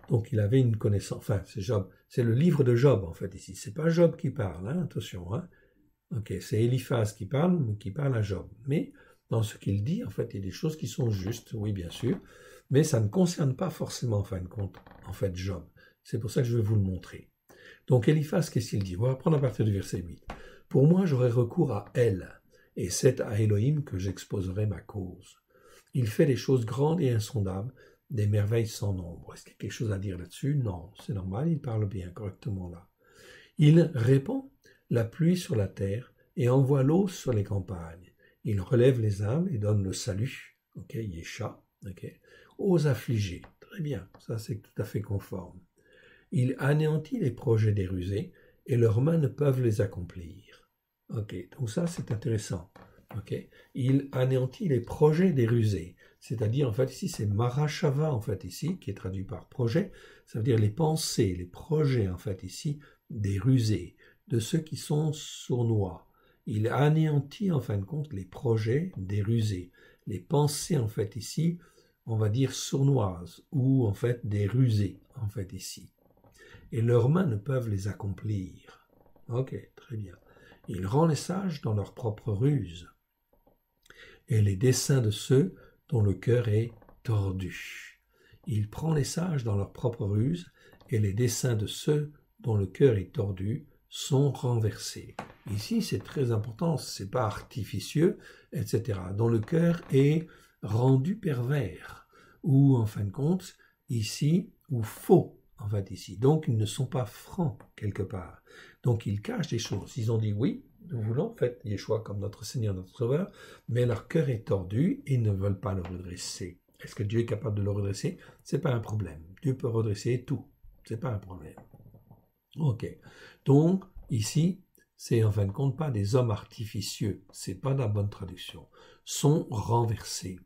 Donc il avait une connaissance. Enfin, c'est Job. C'est le livre de Job en fait ici. C'est pas Job qui parle. Hein, attention. Hein. Ok. C'est Eliphaz qui parle, mais qui parle à Job. Mais dans ce qu'il dit, en fait, il y a des choses qui sont justes. Oui, bien sûr. Mais ça ne concerne pas forcément, en fin de compte, en fait, Job. C'est pour ça que je vais vous le montrer. Donc Eliphaz, qu'est-ce qu'il dit? On va prendre à partir du verset 8. Pour moi, j'aurai recours à elle, et c'est à Elohim que j'exposerai ma cause. Il fait des choses grandes et insondables, des merveilles sans nombre. Est-ce qu'il y a quelque chose à dire là-dessus? Non, c'est normal, il parle bien correctement là. Il répand la pluie sur la terre et envoie l'eau sur les campagnes. Il relève les âmes et donne le salut, Yesha, aux affligés. Très bien, ça c'est tout à fait conforme. Il anéantit les projets des rusés et leurs mains ne peuvent les accomplir. Donc ça c'est intéressant. Il anéantit les projets des rusés. C'est-à-dire, en fait, ici, c'est Marashava, en fait, ici, qui est traduit par projet. Ça veut dire les pensées, les projets, en fait, ici, des rusés, de ceux qui sont sournois. Il anéantit, en fin de compte, les projets des rusés. Les pensées, en fait, ici, on va dire sournoises, ou, en fait, des rusés, en fait, ici. Et leurs mains ne peuvent les accomplir. Très bien. Il rend les sages dans leur propre ruse. Et les desseins de ceux dont le cœur est tordu. Il prend les sages dans leur propre ruse, et les desseins de ceux dont le cœur est tordu sont renversés. Ici, c'est très important, c'est pas artificieux, etc. Dont le cœur est rendu pervers, ou en fin de compte, ici, ou faux, en fait, ici. Donc, ils ne sont pas francs, quelque part. Donc, ils cachent des choses. Ils ont dit oui, nous voulons en fait Yeshua comme notre Seigneur, notre Sauveur, mais leur cœur est tordu et ils ne veulent pas le redresser. Est-ce que Dieu est capable de le redresser? C'est pas un problème. Dieu peut redresser tout. C'est pas un problème. Donc, ici, c'est en fin de compte pas des hommes artificieux. C'est pas la bonne traduction. Sont renversés.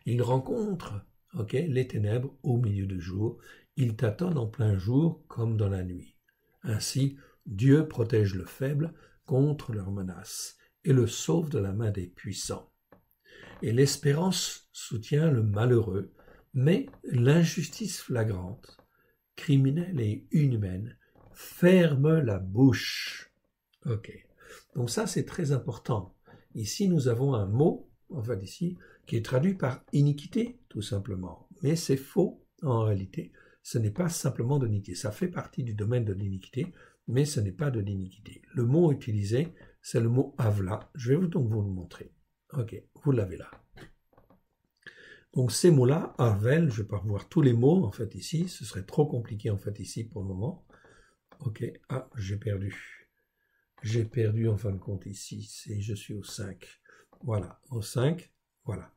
Ils rencontrent, les ténèbres au milieu du jour. Ils tâtonnent en plein jour comme dans la nuit. Ainsi, Dieu protège le faible contre leurs menaces et le sauve de la main des puissants. Et l'espérance soutient le malheureux, mais l'injustice flagrante, criminelle et inhumaine, ferme la bouche. Donc ça c'est très important. Ici nous avons un mot, ici, qui est traduit par iniquité, tout simplement. Mais c'est faux en réalité. Ce n'est pas simplement de l'iniquité. Ça fait partie du domaine de l'iniquité, mais ce n'est pas de l'iniquité. Le mot utilisé, c'est le mot avla. Je vais donc vous le montrer. Vous l'avez là. Donc ces mots-là, avel, je ne vais pas revoir tous les mots, en fait, ici. Ce serait trop compliqué, en fait, ici, pour le moment. J'ai perdu. J'ai perdu, en fin de compte, ici. Je suis au 5. Voilà, au 5, voilà.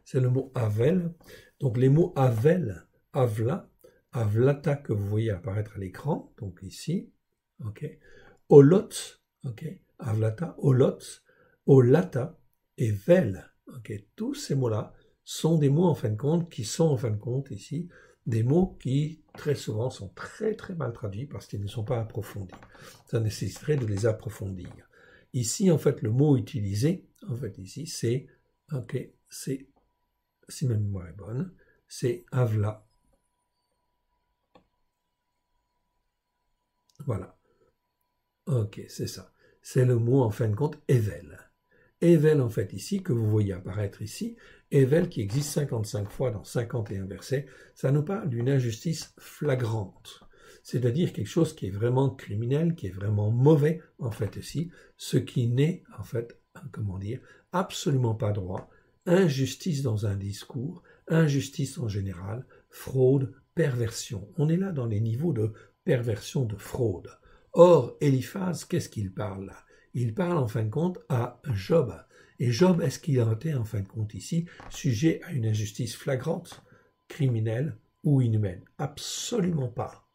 C'est le mot avel. Donc les mots avel, avla, avlata que vous voyez apparaître à l'écran, donc ici, olot, avlata, olot, olata et vel, tous ces mots-là sont des mots en fin de compte qui sont en fin de compte ici des mots qui très souvent sont très très mal traduits parce qu'ils ne sont pas approfondis. Ça nécessiterait de les approfondir. Ici en fait le mot utilisé, en fait ici c'est, c'est, si ma mémoire est bonne, c'est avla. Voilà. C'est ça. C'est le mot, en fin de compte, Evel. Evel, en fait, ici, que vous voyez apparaître ici, Evel qui existe 55 fois dans 51 versets, ça nous parle d'une injustice flagrante. C'est-à-dire quelque chose qui est vraiment criminel, qui est vraiment mauvais, en fait, ici, ce qui n'est, en fait, absolument pas droit, injustice dans un discours, injustice en général, fraude, perversion. On est là dans les niveaux de perversion, de fraude. Or, Eliphaz, qu'est-ce qu'il parle là? Il parle en fin de compte à Job. Et Job, est-ce qu'il a été en fin de compte ici sujet à une injustice flagrante, criminelle ou inhumaine? Absolument pas.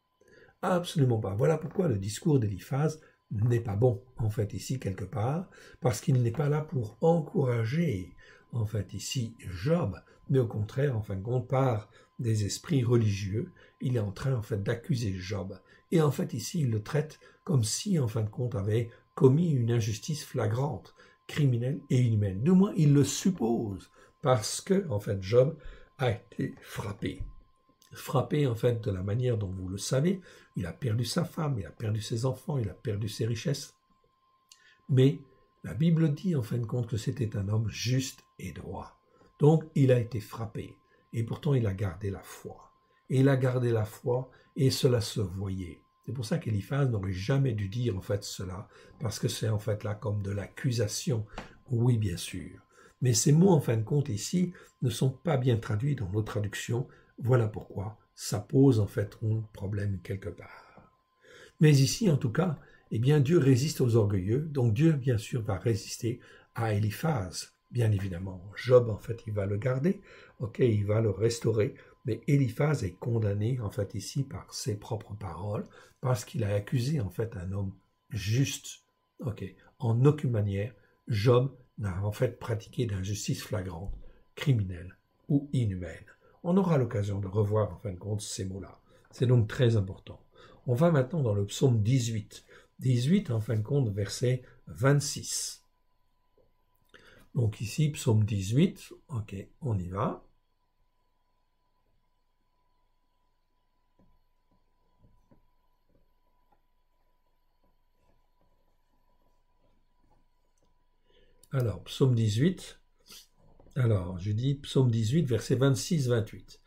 Absolument pas. Voilà pourquoi le discours d'Eliphaz n'est pas bon, en fait, ici, quelque part, parce qu'il n'est pas là pour encourager, en fait, ici, Job, mais au contraire, en fin de compte, par des esprits religieux, il est en train, en fait, d'accuser Job. Et en fait, ici, il le traite comme si, en fin de compte, avait commis une injustice flagrante, criminelle et inhumaine. Du moins, il le suppose, parce que, en fait, Job a été frappé. Frappé, en fait, de la manière dont vous le savez, il a perdu sa femme, il a perdu ses enfants, il a perdu ses richesses. Mais la Bible dit, en fin de compte, que c'était un homme juste et droit. Donc, il a été frappé. Et pourtant, il a gardé la foi. Et il a gardé la foi, et cela se voyait. C'est pour ça qu'Eliphaz n'aurait jamais dû dire, en fait, cela, parce que c'est, en fait, là, comme de l'accusation. Oui, bien sûr. Mais ces mots, en fin de compte, ici, ne sont pas bien traduits dans nos traductions. Voilà pourquoi ça pose en fait un problème quelque part. Mais ici, en tout cas, eh bien, Dieu résiste aux orgueilleux. Donc Dieu, bien sûr, va résister à Éliphaz, bien évidemment. Job, en fait, il va le garder. Ok, il va le restaurer. Mais Éliphaz est condamné, en fait, ici, par ses propres paroles, parce qu'il a accusé, en fait, un homme juste. Ok, en aucune manière, Job n'a en fait pratiqué d'injustice flagrante, criminelle ou inhumaine. On aura l'occasion de revoir en fin de compte ces mots-là. C'est donc très important. On va maintenant dans le psaume 18. 18 en fin de compte, verset 26. Donc ici, psaume 18, ok, on y va. Alors, psaume 18, alors je dis psaume 18, verset 26-28.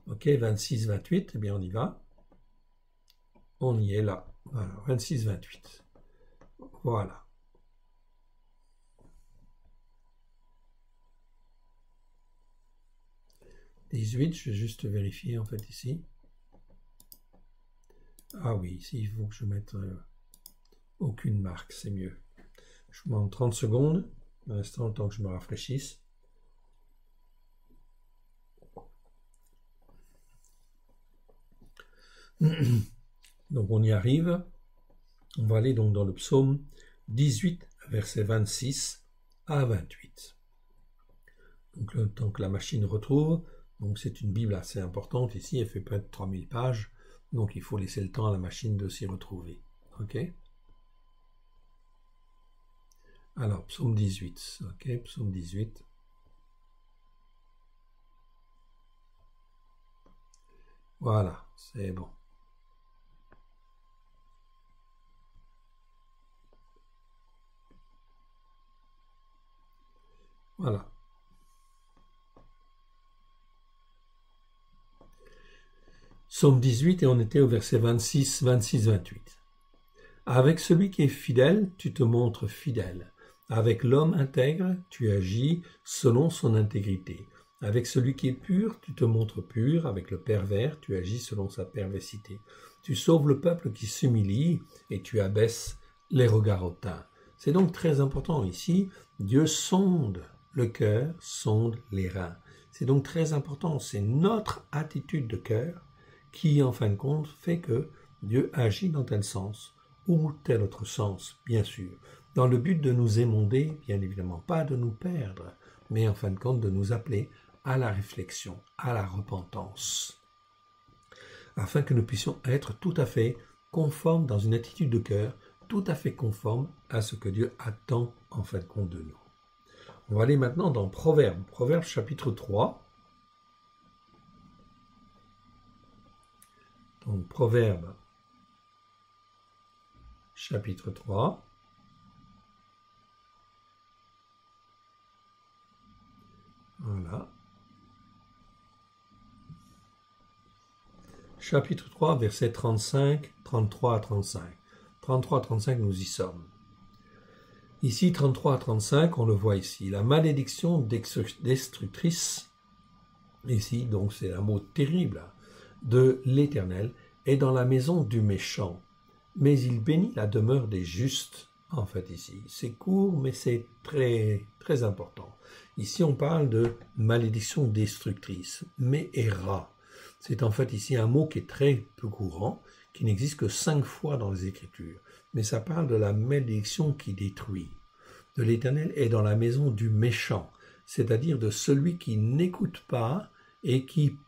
Ok, 26-28, eh bien on y va. On y est là. Voilà, 26-28. Voilà. 18, je vais juste vérifier en fait ici. Ah oui, ici il faut que je mette aucune marque, c'est mieux. Je vous demande 30 secondes, un instant, le temps que je me rafraîchisse. Donc on y arrive. On va aller donc dans le psaume 18, verset 26 à 28. Donc le temps que la machine retrouve, donc c'est une Bible assez importante ici, elle fait près de 3000 pages, donc il faut laisser le temps à la machine de s'y retrouver. Ok? Alors, psaume 18, ok, psaume 18. Voilà, c'est bon. Voilà. Psaume 18 et on était au verset 26, 26, 28. Avec celui qui est fidèle, tu te montres fidèle. Avec l'homme intègre, tu agis selon son intégrité. Avec celui qui est pur, tu te montres pur. Avec le pervers, tu agis selon sa perversité. Tu sauves le peuple qui s'humilie et tu abaisses les regards hautains. C'est donc très important ici. Dieu sonde le cœur, sonde les reins. C'est donc très important. C'est notre attitude de cœur qui, en fin de compte, fait que Dieu agit dans tel sens ou tel autre sens, bien sûr, dans le but de nous émonder, bien évidemment, pas de nous perdre, mais en fin de compte de nous appeler à la réflexion, à la repentance, afin que nous puissions être tout à fait conformes dans une attitude de cœur, tout à fait conforme à ce que Dieu attend en fin de compte de nous. On va aller maintenant dans Proverbes, Proverbes chapitre 3. Donc Proverbes chapitre 3. Voilà. Chapitre 3, versets 35, 33 à 35. 33 à 35, nous y sommes. Ici, 33 à 35, on le voit ici. La malédiction destructrice, ici, donc c'est un mot terrible, de l'Éternel, est dans la maison du méchant. Mais il bénit la demeure des justes, en fait, ici. C'est court, mais c'est très, très important. Ici, on parle de malédiction destructrice, Me'era. C'est en fait ici un mot qui est très peu courant, qui n'existe que 5 fois dans les Écritures. Mais ça parle de la malédiction qui détruit. De l'Éternel est dans la maison du méchant, c'est-à-dire de celui qui n'écoute pas et qui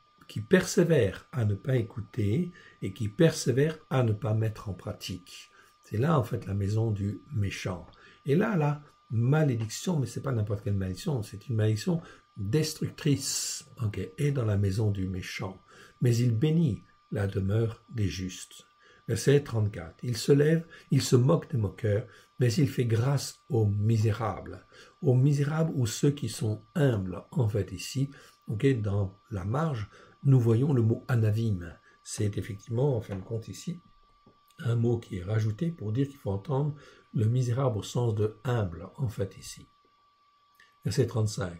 persévère à ne pas écouter et qui persévère à ne pas mettre en pratique. C'est là en fait la maison du méchant. Et là, la malédiction, mais c'est pas n'importe quelle malédiction, c'est une malédiction destructrice, est dans la maison du méchant. Mais il bénit la demeure des justes. Verset 34. Il se lève, il se moque des moqueurs, mais il fait grâce aux misérables ou ceux qui sont humbles. En fait, ici, dans la marge, nous voyons le mot anavim. C'est effectivement, en fin de compte, ici, un mot qui est rajouté pour dire qu'il faut entendre le misérable au sens de humble, en fait, ici. Verset 35.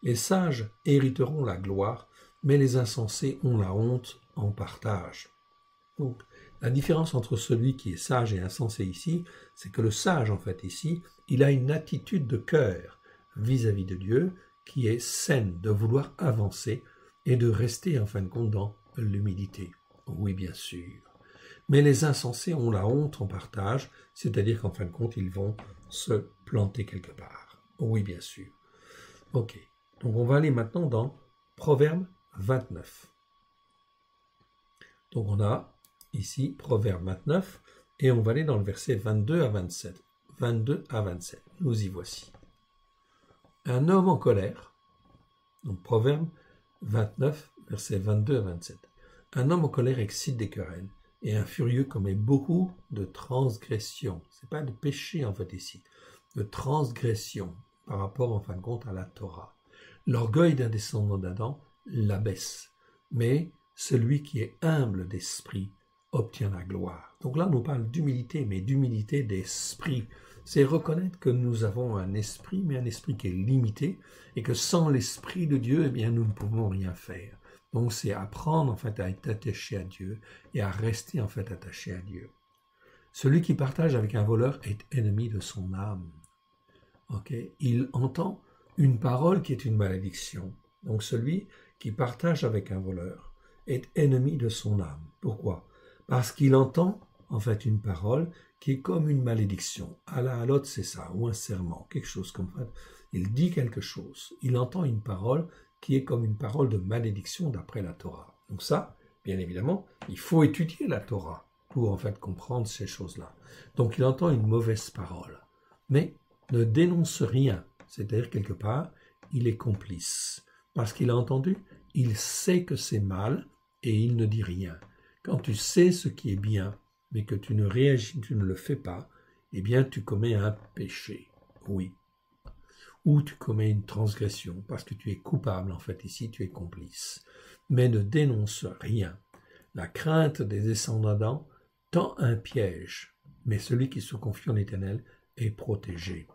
Les sages hériteront la gloire, mais les insensés ont la honte en partage. Donc, la différence entre celui qui est sage et insensé ici, c'est que le sage, en fait, ici, il a une attitude de cœur vis-à-vis de Dieu qui est saine, de vouloir avancer et de rester, en fin de compte, dans l'humilité. Oui, bien sûr. Mais les insensés ont la honte en partage, c'est-à-dire qu'en fin de compte, ils vont se planter quelque part. Oui, bien sûr. Ok. Donc, on va aller maintenant dans Proverbe 29. Donc, on a ici Proverbe 29 et on va aller dans le verset 22 à 27. 22 à 27. Nous y voici. Un homme en colère, donc Proverbe 29, versets 22 à 27. Un homme en colère excite des querelles, et un furieux commet beaucoup de transgressions. Ce n'est pas de péché en fait ici, de transgression par rapport en fin de compte à la Torah. L'orgueil d'un descendant d'Adam l'abaisse, mais celui qui est humble d'esprit obtient la gloire. Donc là, on nous parle d'humilité, mais d'humilité d'esprit. C'est reconnaître que nous avons un esprit, mais un esprit qui est limité, et que sans l'esprit de Dieu, eh bien, nous ne pouvons rien faire. Donc c'est apprendre en fait à être attaché à Dieu et à rester en fait attaché à Dieu. Celui qui partage avec un voleur est ennemi de son âme. Okay? Il entend une parole qui est une malédiction. Donc celui qui partage avec un voleur est ennemi de son âme. Pourquoi? Parce qu'il entend en fait une parole qui est comme une malédiction. À l'un à l'autre, c'est ça, ou un serment, quelque chose comme ça. Il dit quelque chose. Il entend une parole qui est comme une parole de malédiction d'après la Torah. Donc ça, bien évidemment, il faut étudier la Torah pour en fait comprendre ces choses-là. Donc il entend une mauvaise parole, mais ne dénonce rien, c'est-à-dire quelque part, il est complice. Parce qu'il a entendu, il sait que c'est mal et il ne dit rien. Quand tu sais ce qui est bien, mais que tu ne réagis, tu ne le fais pas, eh bien tu commets un péché, oui. Ou tu commets une transgression, parce que tu es coupable, en fait, ici tu es complice. Mais ne dénonce rien. La crainte des descendants d'Adam tend un piège, mais celui qui se confie en l'Éternel est protégé.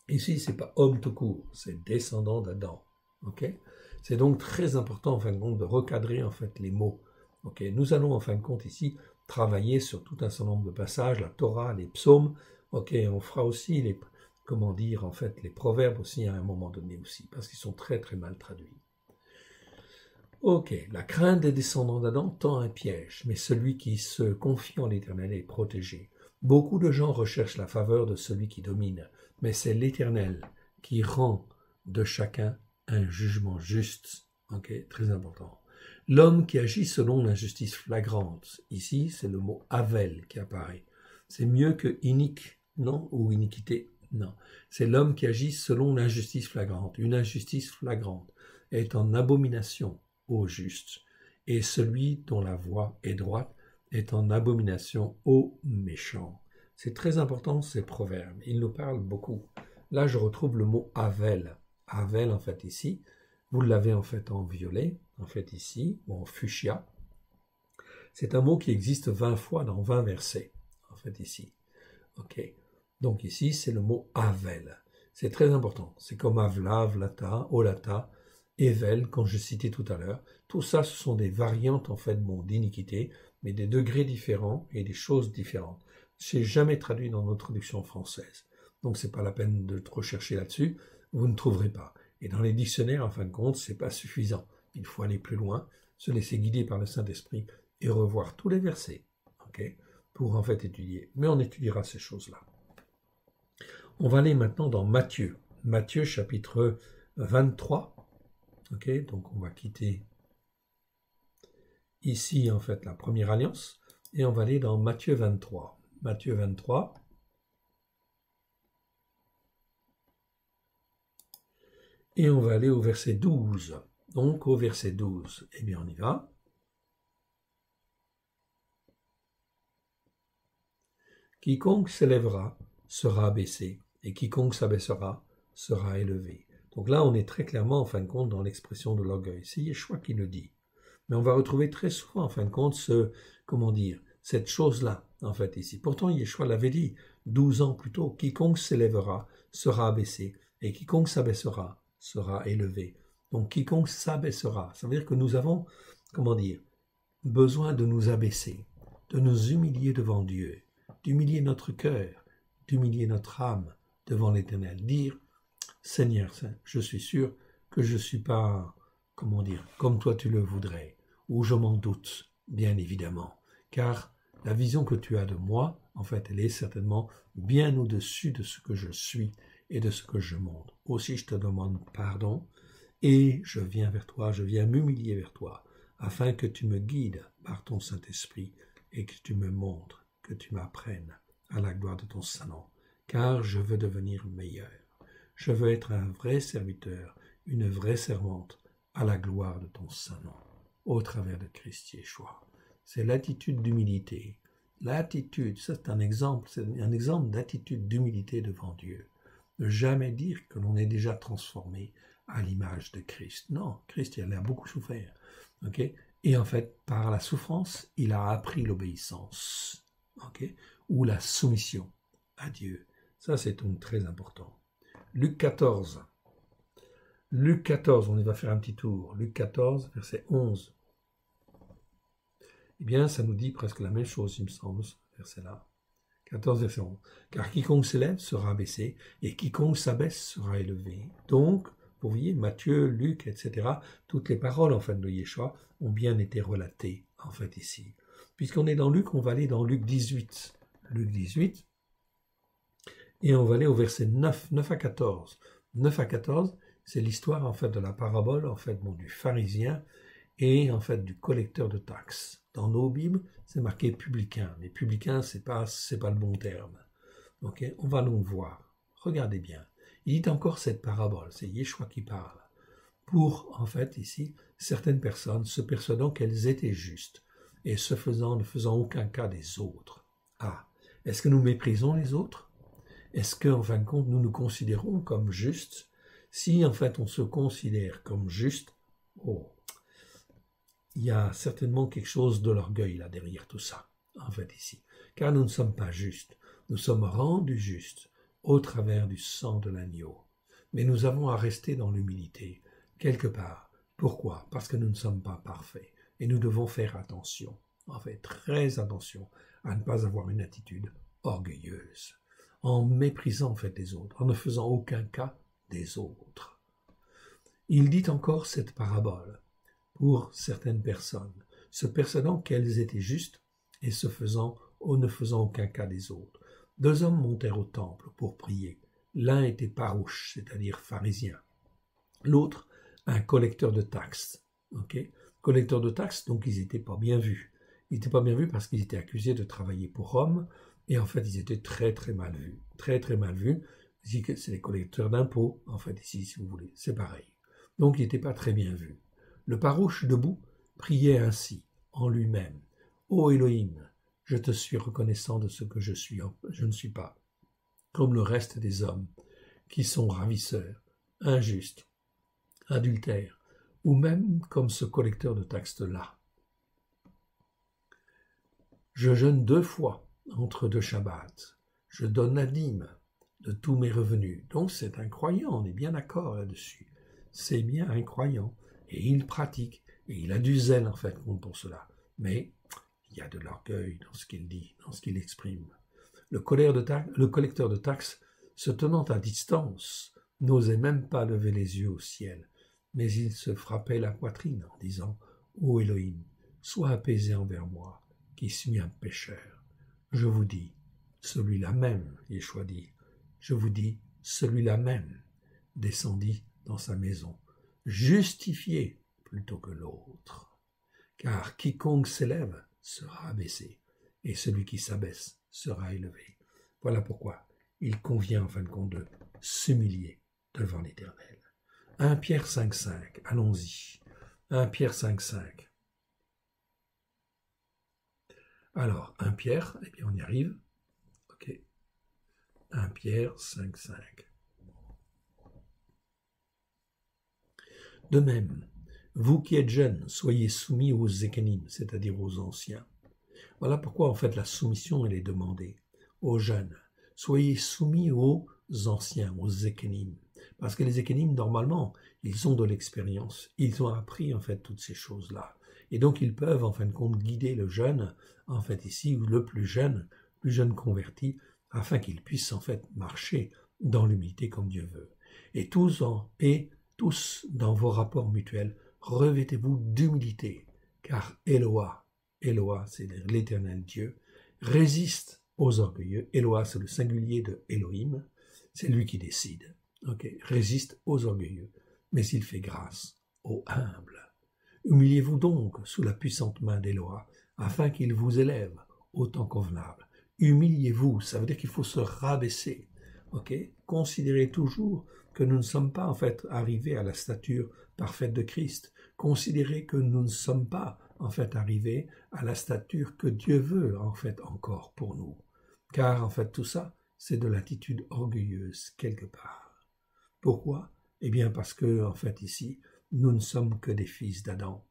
Ici, ce n'est pas homme tout court, c'est descendant d'Adam. Okay? C'est donc très important, en fin de compte, de recadrer en fait les mots. Okay? Nous allons, en fin de compte, ici, travailler sur tout un certain nombre de passages, la Torah, les psaumes. Okay? On fera aussi les, comment dire, en fait, les proverbes aussi à un moment donné aussi, parce qu'ils sont très très mal traduits. Ok, la crainte des descendants d'Adam tend un piège, mais celui qui se confie en l'Éternel est protégé. Beaucoup de gens recherchent la faveur de celui qui domine, mais c'est l'Éternel qui rend de chacun un jugement juste. Ok, très important. L'homme qui agit selon l'injustice flagrante, ici c'est le mot Havel qui apparaît. C'est mieux que inique, non, ou iniquité, non. C'est l'homme qui agit selon l'injustice flagrante. Une injustice flagrante est en abomination au juste, et celui dont la voie est droite est en abomination au méchant. C'est très important ces proverbes, ils nous parlent beaucoup. Là je retrouve le mot Havel. Havel en fait ici, vous l'avez en fait en violet, en fait ici, ou en fuchsia. C'est un mot qui existe 20 fois dans 20 versets, en fait ici. Ok. Donc ici c'est le mot Havel. C'est très important, c'est comme Avla, Vlata, Olata, Evel, quand je citais tout à l'heure. Tout ça, ce sont des variantes en fait d'iniquité, mais des degrés différents et des choses différentes. C'est jamais traduit dans notre traduction française. Donc c'est pas la peine de rechercher là-dessus, vous ne trouverez pas. Et dans les dictionnaires, en fin de compte, c'est pas suffisant. Il faut aller plus loin, se laisser guider par le Saint-Esprit et revoir tous les versets, okay, pour en fait étudier. Mais on étudiera ces choses-là. On va aller maintenant dans Matthieu. Matthieu chapitre 23. Ok, donc on va quitter ici en fait la première alliance et on va aller dans Matthieu 23. Matthieu 23. Et on va aller au verset 12. Donc au verset 12, eh bien on y va. Quiconque s'élèvera sera abaissé, et quiconque s'abaissera sera élevé. Donc là, on est très clairement, en fin de compte, dans l'expression de l'orgueil. C'est Yeshua qui le dit. Mais on va retrouver très souvent, en fin de compte, cette chose-là, en fait, ici. Pourtant, Yeshua l'avait dit 12 ans plus tôt, quiconque s'élèvera sera abaissé, et quiconque s'abaissera sera élevé. Donc quiconque s'abaissera, ça veut dire que nous avons, comment dire, besoin de nous abaisser, de nous humilier devant Dieu, d'humilier notre cœur, d'humilier notre âme devant l'Éternel. Dire, Seigneur, je suis sûr que je ne suis pas, comment dire, comme toi tu le voudrais, ou je m'en doute, bien évidemment, car la vision que tu as de moi, en fait, elle est certainement bien au-dessus de ce que je suis et de ce que je montre. Aussi, je te demande pardon et je viens vers toi, je viens m'humilier vers toi, afin que tu me guides par ton Saint-Esprit et que tu me montres, que tu m'apprennes à la gloire de ton Saint-Nom, car je veux devenir meilleur. Je veux être un vrai serviteur, une vraie servante à la gloire de ton Saint-Nom, au travers de Christ Yeshua. C'est l'attitude d'humilité. L'attitude, ça c'est un exemple d'attitude d'humilité devant Dieu. Ne jamais dire que l'on est déjà transformé à l'image de Christ. Non, Christ, il a beaucoup souffert. Okay? Et en fait, par la souffrance, il a appris l'obéissance. Okay? Ou la soumission à Dieu. Ça, c'est donc très important. Luc 14. Luc 14, on y va faire un petit tour. Luc 14, verset 11. Eh bien, ça nous dit presque la même chose, il me semble, ce verset-là. 14, verset 11. Car quiconque s'élève sera abaissé, et quiconque s'abaisse sera élevé. Donc, vous voyez, Matthieu, Luc, etc., toutes les paroles, en fait, de Yeshua ont bien été relatées, en fait, ici. Puisqu'on est dans Luc, on va aller dans Luc 18. Luc 18, et on va aller au verset 9, 9 à 14. 9 à 14, c'est l'histoire, en fait, de la parabole, en fait, bon, du pharisien et, en fait, du collecteur de taxes. Dans nos Bibles, c'est marqué publicain, mais publicain, c'est pas le bon terme. Okay? On va donc voir. Regardez bien. Il dit encore cette parabole, c'est Yeshua qui parle. Pour, en fait, ici, certaines personnes se persuadant qu'elles étaient justes et ne faisant aucun cas des autres. Ah, est-ce que nous méprisons les autres? Est-ce qu'en fin de compte, nous nous considérons comme justes? Si, en fait, on se considère comme juste, oh, il y a certainement quelque chose de l'orgueil là derrière tout ça, en fait, ici. Car nous ne sommes pas justes. Nous sommes rendus justes au travers du sang de l'agneau. Mais nous avons à rester dans l'humilité, quelque part. Pourquoi? Parce que nous ne sommes pas parfaits. Et nous devons faire attention, en fait, très attention, à ne pas avoir une attitude orgueilleuse, en méprisant, en fait, les autres, en ne faisant aucun cas des autres. Il dit encore cette parabole pour certaines personnes, se persuadant qu'elles étaient justes et ne faisant aucun cas des autres. 2 hommes montèrent au temple pour prier. L'un était parouche, c'est-à-dire pharisien. L'autre, un collecteur de taxes. Okay? Collecteur de taxes, donc ils n'étaient pas bien vus. Ils n'étaient pas bien vus parce qu'ils étaient accusés de travailler pour Rome, et en fait, ils étaient très, très mal vus. Très, très mal vus. C'est les collecteurs d'impôts, en fait, ici, si vous voulez. C'est pareil. Donc, ils n'étaient pas très bien vus. Le parouche, debout, priait ainsi, en lui-même. « Ô Elohim, je te suis reconnaissant de ce que je ne suis pas, comme le reste des hommes, qui sont ravisseurs, injustes, adultères, ou même comme ce collecteur de taxes-là. Je jeûne 2 fois entre 2 Shabbats. Je donne la dîme de tous mes revenus. » Donc c'est un croyant, on est bien d'accord là-dessus. C'est bien un croyant. Et il pratique, et il a du zèle en fait pour cela. Mais il y a de l'orgueil dans ce qu'il dit, dans ce qu'il exprime. Le collecteur de taxes, se tenant à distance, n'osait même pas lever les yeux au ciel, mais il se frappait la poitrine en disant « Ô Elohim, sois apaisé envers moi, qui suis un pécheur. Je vous dis, celui-là même, Yeshua dit, je vous dis, celui-là même descendit dans sa maison, justifié plutôt que l'autre. Car quiconque s'élève sera abaissé, et celui qui s'abaisse sera élevé. » Voilà pourquoi il convient en fin de compte de s'humilier devant l'Éternel. 1 Pierre 5,5, allons-y. 1 Pierre 5,5. Alors, 1 Pierre, eh bien on y arrive. Ok. 1 Pierre 5,5. De même, vous qui êtes jeunes, soyez soumis aux Zékénim, c'est-à-dire aux anciens. Voilà pourquoi en fait la soumission elle est demandée aux jeunes. Soyez soumis aux anciens, aux Zékénim. Parce que les Ékénim, normalement, ils ont de l'expérience. Ils ont appris, en fait, toutes ces choses-là. Et donc, ils peuvent, en fin de compte, guider le jeune, en fait, ici, ou le plus jeune converti, afin qu'il puisse, en fait, marcher dans l'humilité comme Dieu veut. Et tous, dans vos rapports mutuels, revêtez-vous d'humilité, car Eloah, c'est l'Éternel Dieu, résiste aux orgueilleux. Eloah, c'est le singulier de Elohim, c'est lui qui décide. Résiste aux orgueilleux, mais il fait grâce aux humbles. Humiliez-vous donc sous la puissante main d'Eloah, afin qu'il vous élève au temps convenable. Humiliez-vous, ça veut dire qu'il faut se rabaisser. Considérez toujours que nous ne sommes pas en fait arrivés à la stature parfaite de Christ. Considérez que nous ne sommes pas en fait arrivés à la stature que Dieu veut en fait encore pour nous. Car en fait tout ça, c'est de l'attitude orgueilleuse quelque part. Pourquoi? Eh bien parce que en fait ici, nous ne sommes que des fils d'Adam.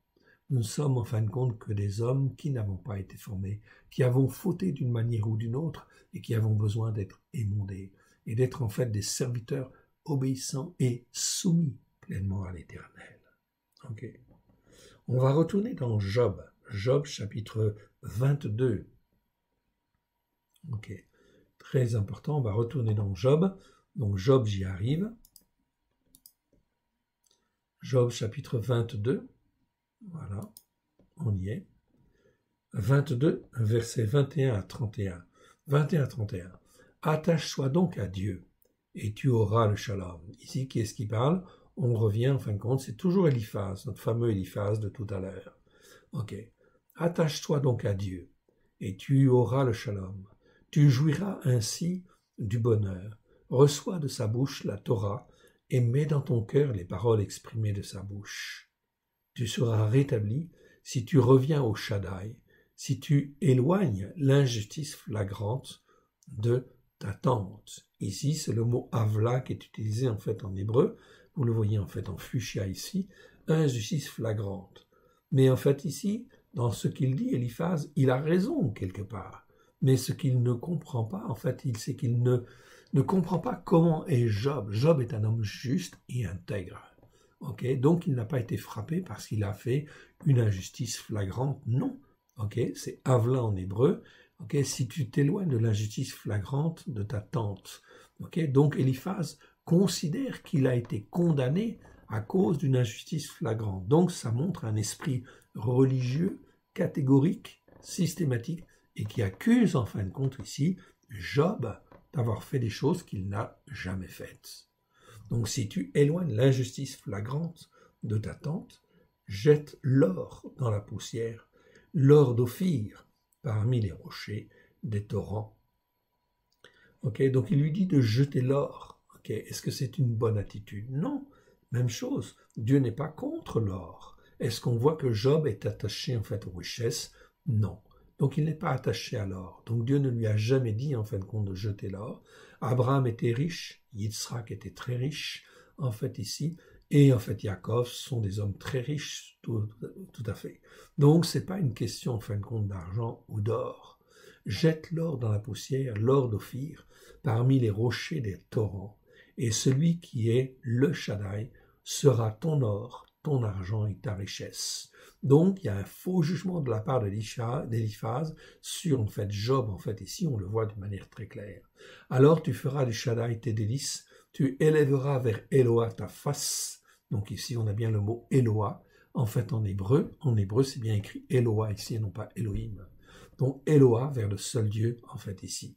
Nous ne sommes en fin de compte que des hommes qui n'avons pas été formés, qui avons fauté d'une manière ou d'une autre et qui avons besoin d'être émondés et d'être en fait des serviteurs obéissants et soumis pleinement à l'Éternel. On va retourner dans Job, chapitre 22. Très important, on va retourner dans Job. Donc Job, j'y arrive. Job, chapitre 22. Voilà, on y est. 22, versets 21 à 31. 21 à 31. Attache-toi donc à Dieu, et tu auras le shalom. Ici, qui est-ce qui parle? On revient, en fin de compte, c'est toujours Eliphaz, notre fameux Eliphaz de tout à l'heure. Attache-toi donc à Dieu, et tu auras le shalom. Tu jouiras ainsi du bonheur. Reçois de sa bouche la Torah, et mets dans ton cœur les paroles exprimées de sa bouche. Tu seras rétabli si tu reviens au Shaddai, si tu éloignes l'injustice flagrante de ta tente. Ici, c'est le mot avla qui est utilisé en fait en hébreu. Vous le voyez en fait en fuchsia ici, injustice flagrante. Mais en fait ici, dans ce qu'il dit, Eliphaz, il a raison quelque part. Mais ce qu'il ne comprend pas, en fait, c'est qu'il ne comprend pas comment est Job. Job est un homme juste et intègre. Donc il n'a pas été frappé parce qu'il a fait une injustice flagrante. Non. C'est avla en hébreu. Si tu t'éloignes de l'injustice flagrante de ta tente. Donc Eliphaz considère qu'il a été condamné à cause d'une injustice flagrante. Donc ça montre un esprit religieux, catégorique, systématique, et qui accuse en fin de compte ici Job d'avoir fait des choses qu'il n'a jamais faites. Donc si tu éloignes l'injustice flagrante de ta tente, jette l'or dans la poussière, l'or d'Ophir parmi les rochers des torrents. Donc il lui dit de jeter l'or. Est-ce que c'est une bonne attitude? Non. Même chose, Dieu n'est pas contre l'or. Est-ce qu'on voit que Job est attaché en fait aux richesses? Non. Donc il n'est pas attaché à l'or. Donc Dieu ne lui a jamais dit en fin de compte de jeter l'or. Abraham était riche, Yitzhak était très riche en fait ici, et en fait Yaakov sont des hommes très riches, tout à fait. Donc c'est pas une question en fin de compte d'argent ou d'or. Jette l'or dans la poussière, l'or d'Ophir, parmi les rochers des torrents, et celui qui est le Shaddai sera ton or, ton argent et ta richesse. Donc, il y a un faux jugement de la part d'Eliphaz sur, en fait, Job, en fait, ici, on le voit de manière très claire. Alors, tu feras du Shaddai tes délices, tu élèveras vers Eloah ta face. Donc, ici, on a bien le mot Eloah. En fait, en hébreu, c'est bien écrit Eloah ici, et non pas Elohim. Donc, Eloah vers le seul Dieu, en fait, ici,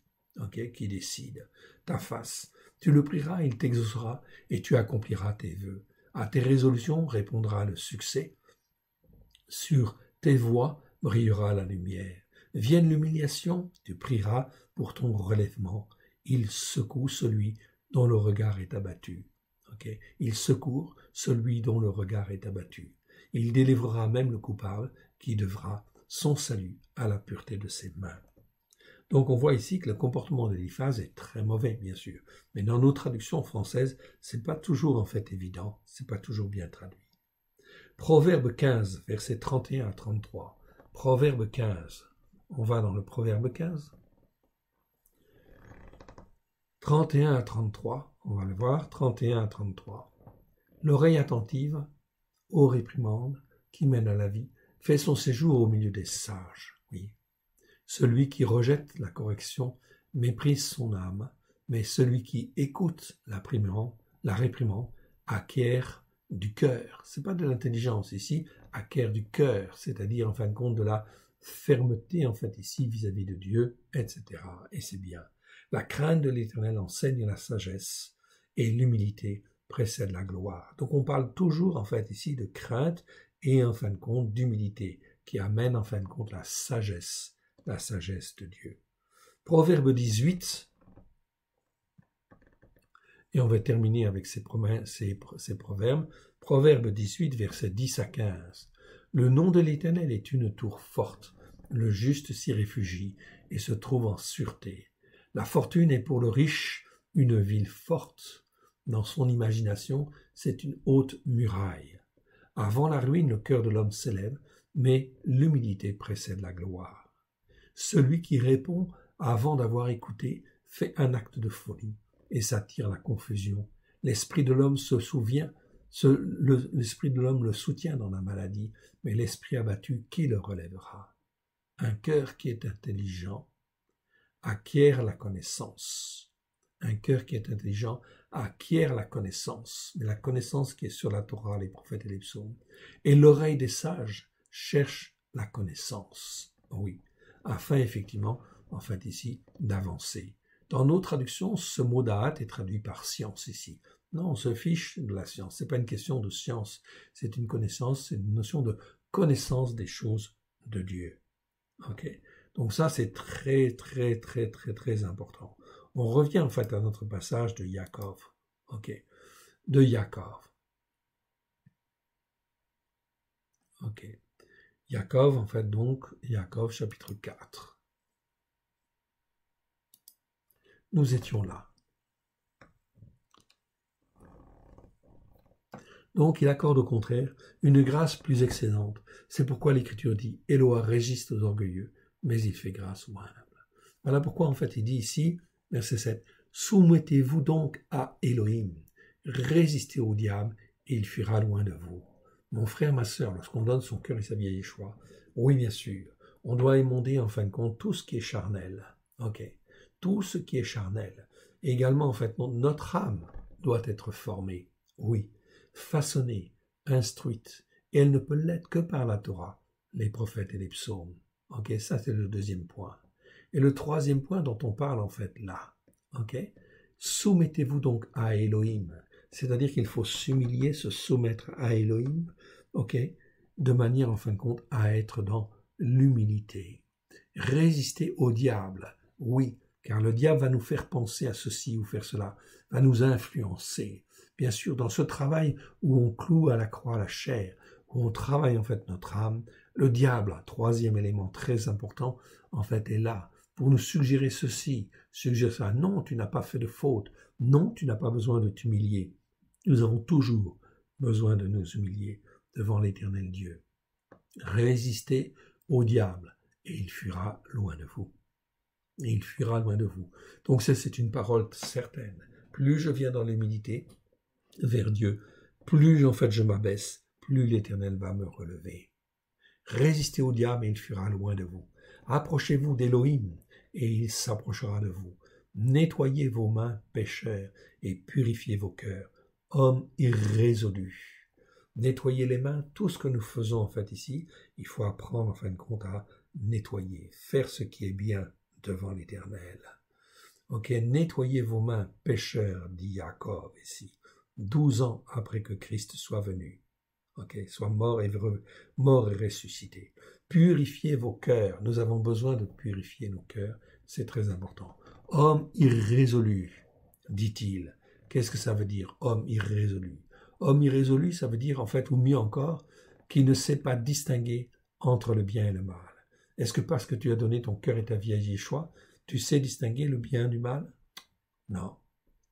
qui décide. Ta face. Tu le prieras, il t'exaucera, et tu accompliras tes vœux. À tes résolutions répondra le succès. Sur tes voies brillera la lumière. Vienne l'humiliation, tu prieras pour ton relèvement. Il secoue celui dont le regard est abattu. Il secourt celui dont le regard est abattu. Il délivrera même le coupable qui devra son salut à la pureté de ses mains. Donc on voit ici que le comportement d'Eliphaz est très mauvais, bien sûr. Mais dans nos traductions françaises, c'est pas toujours en fait évident, c'est pas toujours bien traduit. Proverbe 15, versets 31 à 33. Proverbe 15. On va dans le Proverbe 15. 31 à 33, on va le voir, 31 à 33. L'oreille attentive aux réprimandes qui mènent à la vie fait son séjour au milieu des sages, oui. Celui qui rejette la correction méprise son âme, mais celui qui écoute la réprimande acquiert du cœur. C'est pas de l'intelligence ici, acquiert du cœur, c'est-à-dire en fin de compte de la fermeté en fait ici vis-à-vis de Dieu, etc. Et c'est bien. La crainte de l'Éternel enseigne la sagesse et l'humilité précède la gloire. Donc on parle toujours en fait ici de crainte et en fin de compte d'humilité qui amène en fin de compte la sagesse de Dieu. Proverbe 18, et on va terminer avec ces proverbes. Proverbe 18, versets 10 à 15. Le nom de l'Éternel est une tour forte. Le juste s'y réfugie et se trouve en sûreté. La fortune est pour le riche une ville forte. Dans son imagination, c'est une haute muraille. Avant la ruine, le cœur de l'homme s'élève, mais l'humilité précède la gloire. Celui qui répond avant d'avoir écouté fait un acte de folie et s'attire la confusion. L'esprit de l'homme l'esprit de l'homme le soutient dans la maladie, mais l'esprit abattu, qui le relèvera? Un cœur qui est intelligent acquiert la connaissance. Un cœur qui est intelligent acquiert la connaissance, mais la connaissance qui est sur la Torah, les prophètes et les psaumes. Et l'oreille des sages cherche la connaissance. Oui, afin effectivement, en fait ici, d'avancer. Dans nos traductions, ce mot da'at est traduit par science ici. Non, on se fiche de la science. C'est pas une question de science, c'est une connaissance, c'est une notion de connaissance des choses de Dieu. Ok. Donc ça, c'est très, très, très, très, très important. On revient en fait à notre passage de Yaakov. Ok. De Yaakov. Ok. Yaakov, en fait, donc, Yaakov, chapitre 4. Nous étions là. Donc, il accorde au contraire une grâce plus excellente. C'est pourquoi l'Écriture dit « Éloa résiste aux orgueilleux, mais il fait grâce aux humbles. » Voilà pourquoi, en fait, il dit ici, verset 7, « Soumettez-vous donc à Elohim, résistez au diable, et il fuira loin de vous. » Mon frère, ma sœur, lorsqu'on donne son cœur et sa vie à Yeshua, oui, bien sûr, on doit émonder, en fin de compte, tout ce qui est charnel. Ok, tout ce qui est charnel. Et également, en fait, notre âme doit être formée. Oui, façonnée, instruite, et elle ne peut l'être que par la Torah, les prophètes et les psaumes. Ok, ça c'est le deuxième point. Et le troisième point dont on parle en fait là, ok, soumettez-vous donc à Elohim, c'est-à-dire qu'il faut s'humilier, se soumettre à Elohim, ok, de manière en fin de compte à être dans l'humilité. Résister au diable, oui, car le diable va nous faire penser à ceci ou faire cela, va nous influencer. Bien sûr, dans ce travail où on cloue à la croix la chair, où on travaille en fait notre âme, le diable, troisième élément très important, en fait est là pour nous suggérer ceci, suggérer ça. Non, tu n'as pas fait de faute. Non, tu n'as pas besoin de t'humilier. Nous avons toujours besoin de nous humilier devant l'Éternel Dieu. Résistez au diable et il fuira loin de vous. Et il fuira loin de vous. Donc ça, c'est une parole certaine. Plus je viens dans l'humilité vers Dieu, plus en fait je m'abaisse, plus l'Éternel va me relever. Résistez au diable et il fuira loin de vous. Approchez-vous d'Élohim et il s'approchera de vous. Nettoyez vos mains, pécheurs, et purifiez vos cœurs, hommes irrésolus. Nettoyez les mains, tout ce que nous faisons en fait ici, il faut apprendre en fin de compte à nettoyer, faire ce qui est bien devant l'Éternel. Ok, nettoyez vos mains, pécheurs, dit Yaakov ici, 12 ans après que Christ soit venu. Ok, soit mort et ressuscité. Purifiez vos cœurs. Nous avons besoin de purifier nos cœurs. C'est très important. Homme irrésolu, dit-il. Qu'est-ce que ça veut dire, homme irrésolu? Homme irrésolu, ça veut dire, en fait, ou mieux encore, qui ne sait pas distinguer entre le bien et le mal. Est-ce que parce que tu as donné ton cœur et ta vie à Yeshua, tu sais distinguer le bien du mal? Non.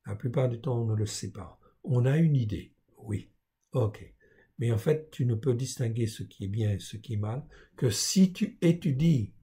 La plupart du temps, on ne le sait pas. On a une idée, oui. Ok. Mais en fait, tu ne peux distinguer ce qui est bien et ce qui est mal que si tu étudies,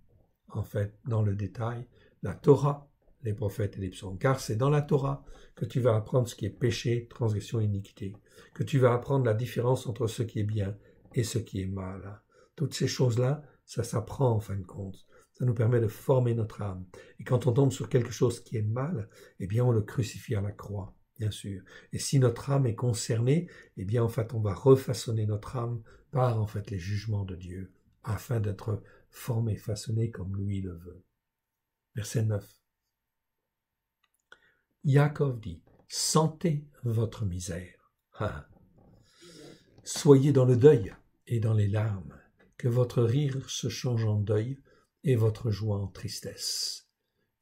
en fait, dans le détail, la Torah les prophètes et les psaumes, car c'est dans la Torah que tu vas apprendre ce qui est péché, transgression, iniquité, que tu vas apprendre la différence entre ce qui est bien et ce qui est mal. Toutes ces choses-là, ça s'apprend en fin de compte. Ça nous permet de former notre âme. Et quand on tombe sur quelque chose qui est mal, eh bien on le crucifie à la croix, bien sûr. Et si notre âme est concernée, eh bien en fait on va refaçonner notre âme par en fait les jugements de Dieu, afin d'être formé, façonné comme lui le veut. Verset 9. Yaakov dit, sentez votre misère. Soyez dans le deuil et dans les larmes, que votre rire se change en deuil et votre joie en tristesse.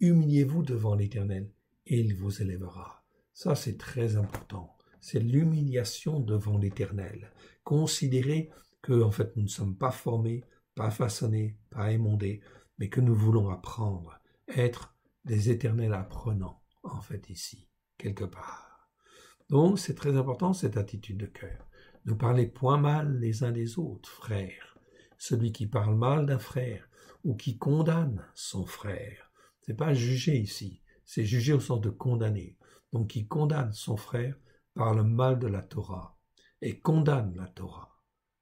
Humiliez-vous devant l'Éternel et il vous élèvera. Ça, c'est très important. C'est l'humiliation devant l'Éternel. Considérez que, en fait, nous ne sommes pas formés, pas façonnés, pas émondés, mais que nous voulons apprendre, être des éternels apprenants, en fait, ici, quelque part. Donc, c'est très important, cette attitude de cœur. Ne parlez point mal les uns des autres, frères. Celui qui parle mal d'un frère ou qui condamne son frère, c'est pas juger ici, c'est juger au sens de condamner. Donc, qui condamne son frère parle mal de la Torah et condamne la Torah.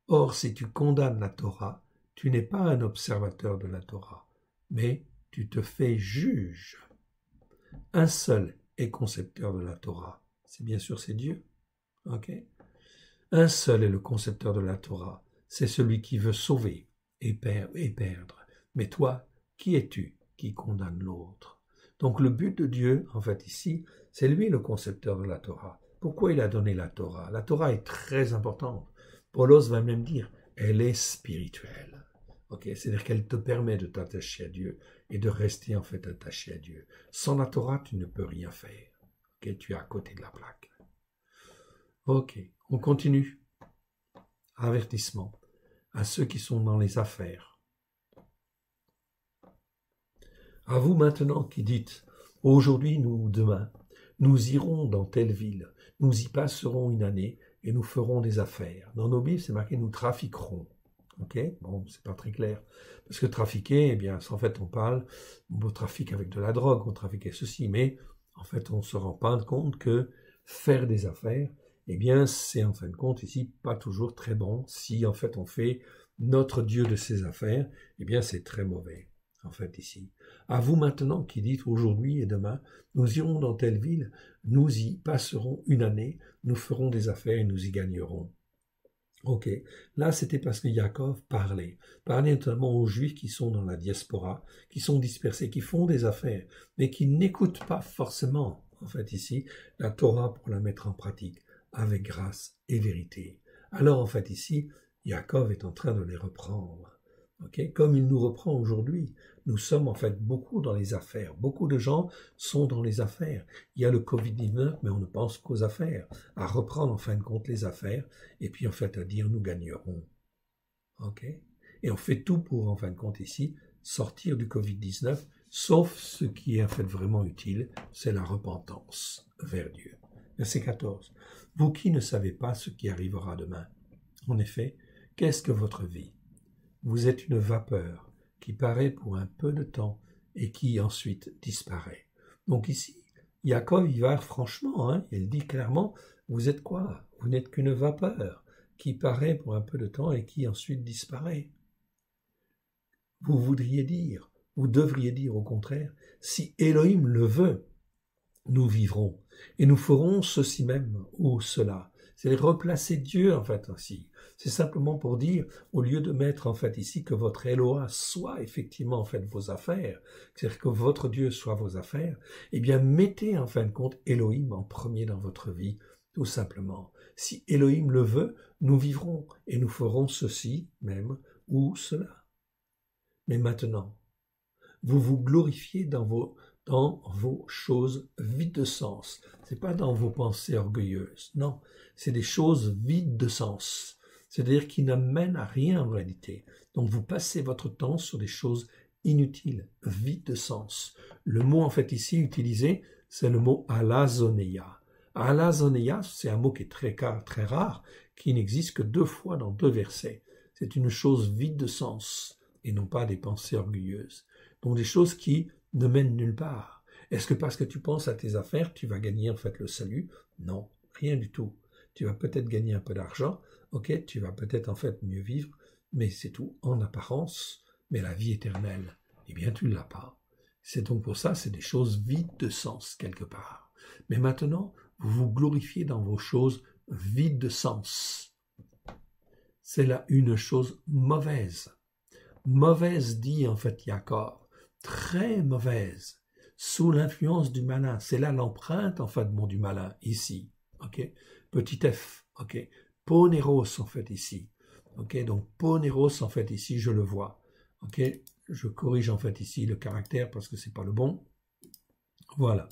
Or, si tu condamnes la Torah, tu n'es pas un observateur de la Torah, mais tu te fais juge. Un seul est concepteur de la Torah. C'est bien sûr, c'est Dieu. Ok ? Un seul est le concepteur de la Torah. C'est celui qui veut sauver et perdre. Mais toi, qui es-tu qui condamne l'autre? Donc le but de Dieu, en fait ici, c'est lui le concepteur de la Torah. Pourquoi il a donné la Torah? La Torah est très importante. Paulos va même dire, elle est spirituelle. Okay? C'est-à-dire qu'elle te permet de t'attacher à Dieu et de rester en fait attaché à Dieu. Sans la Torah, tu ne peux rien faire. Okay? Tu es à côté de la plaque. Ok, on continue. Avertissement à ceux qui sont dans les affaires. À vous maintenant qui dites, aujourd'hui ou demain, nous irons dans telle ville, nous y passerons une année et nous ferons des affaires. Dans nos Bibles, c'est marqué nous trafiquerons. Ok, bon, c'est pas très clair. Parce que trafiquer, eh bien, en fait, on trafique avec de la drogue, on trafique avec ceci, mais en fait, on se rend pas compte que faire des affaires, eh bien, c'est en fin de compte ici pas toujours très bon. Si en fait on fait notre Dieu de ses affaires, eh bien, c'est très mauvais. En fait, ici. À vous maintenant qui dites aujourd'hui et demain, nous irons dans telle ville, nous y passerons une année, nous ferons des affaires et nous y gagnerons. Ok, là c'était parce que Yaakov parlait notamment aux Juifs qui sont dans la diaspora, qui sont dispersés, qui font des affaires, mais qui n'écoutent pas forcément, en fait ici, la Torah pour la mettre en pratique, avec grâce et vérité. Alors en fait ici, Yaakov est en train de les reprendre. Okay? Comme il nous reprend aujourd'hui, nous sommes en fait beaucoup dans les affaires. Beaucoup de gens sont dans les affaires. Il y a le Covid-19, mais on ne pense qu'aux affaires, à reprendre en fin de compte les affaires, et puis en fait à dire nous gagnerons. Okay? Et on fait tout pour en fin de compte ici sortir du Covid-19, sauf ce qui est en fait vraiment utile, c'est la repentance vers Dieu. Verset 14. Vous qui ne savez pas ce qui arrivera demain. En effet, qu'est-ce que votre vie? Vous êtes une vapeur qui paraît pour un peu de temps et qui ensuite disparaît. Donc ici, Yaakov y va franchement, il dit clairement, vous êtes quoi? Vous n'êtes qu'une vapeur qui paraît pour un peu de temps et qui ensuite disparaît. Vous voudriez dire, vous devriez dire au contraire, si Elohim le veut, nous vivrons et nous ferons ceci même ou cela. C'est replacer Dieu en fait ainsi. C'est simplement pour dire, au lieu de mettre en fait ici que votre Eloah soit effectivement en fait vos affaires, c'est-à-dire que votre Dieu soit vos affaires, eh bien mettez en fin de compte Elohim en premier dans votre vie, tout simplement. Si Elohim le veut, nous vivrons et nous ferons ceci même ou cela. Mais maintenant, vous vous glorifiez dans vos choses vides de sens. C'est pas dans vos pensées orgueilleuses. Non, c'est des choses vides de sens. C'est-à-dire qui n'amènent à rien en réalité. Donc vous passez votre temps sur des choses inutiles, vides de sens. Le mot en fait ici utilisé, c'est le mot alazoneia. Alazoneia, c'est un mot qui est très rare, qui n'existe que 2 fois dans 2 versets. C'est une chose vide de sens et non pas des pensées orgueilleuses. Donc des choses qui ne mènent nulle part. Est-ce que parce que tu penses à tes affaires, tu vas gagner en fait le salut? Non, rien du tout. Tu vas peut-être gagner un peu d'argent, ok, tu vas peut-être en fait mieux vivre, mais c'est tout en apparence. Mais la vie éternelle, eh bien tu ne l'as pas. C'est donc pour ça, c'est des choses vides de sens quelque part. Mais maintenant, vous vous glorifiez dans vos choses vides de sens. C'est là une chose mauvaise. Mauvaise, dit en fait Jacob, très mauvaise, sous l'influence du malin. C'est là l'empreinte en fait du malin, ici, ok, petit f, ok, poneros en fait ici, ok, donc poneros en fait ici, je le vois, ok, je corrige en fait ici le caractère parce que c'est pas le bon, voilà,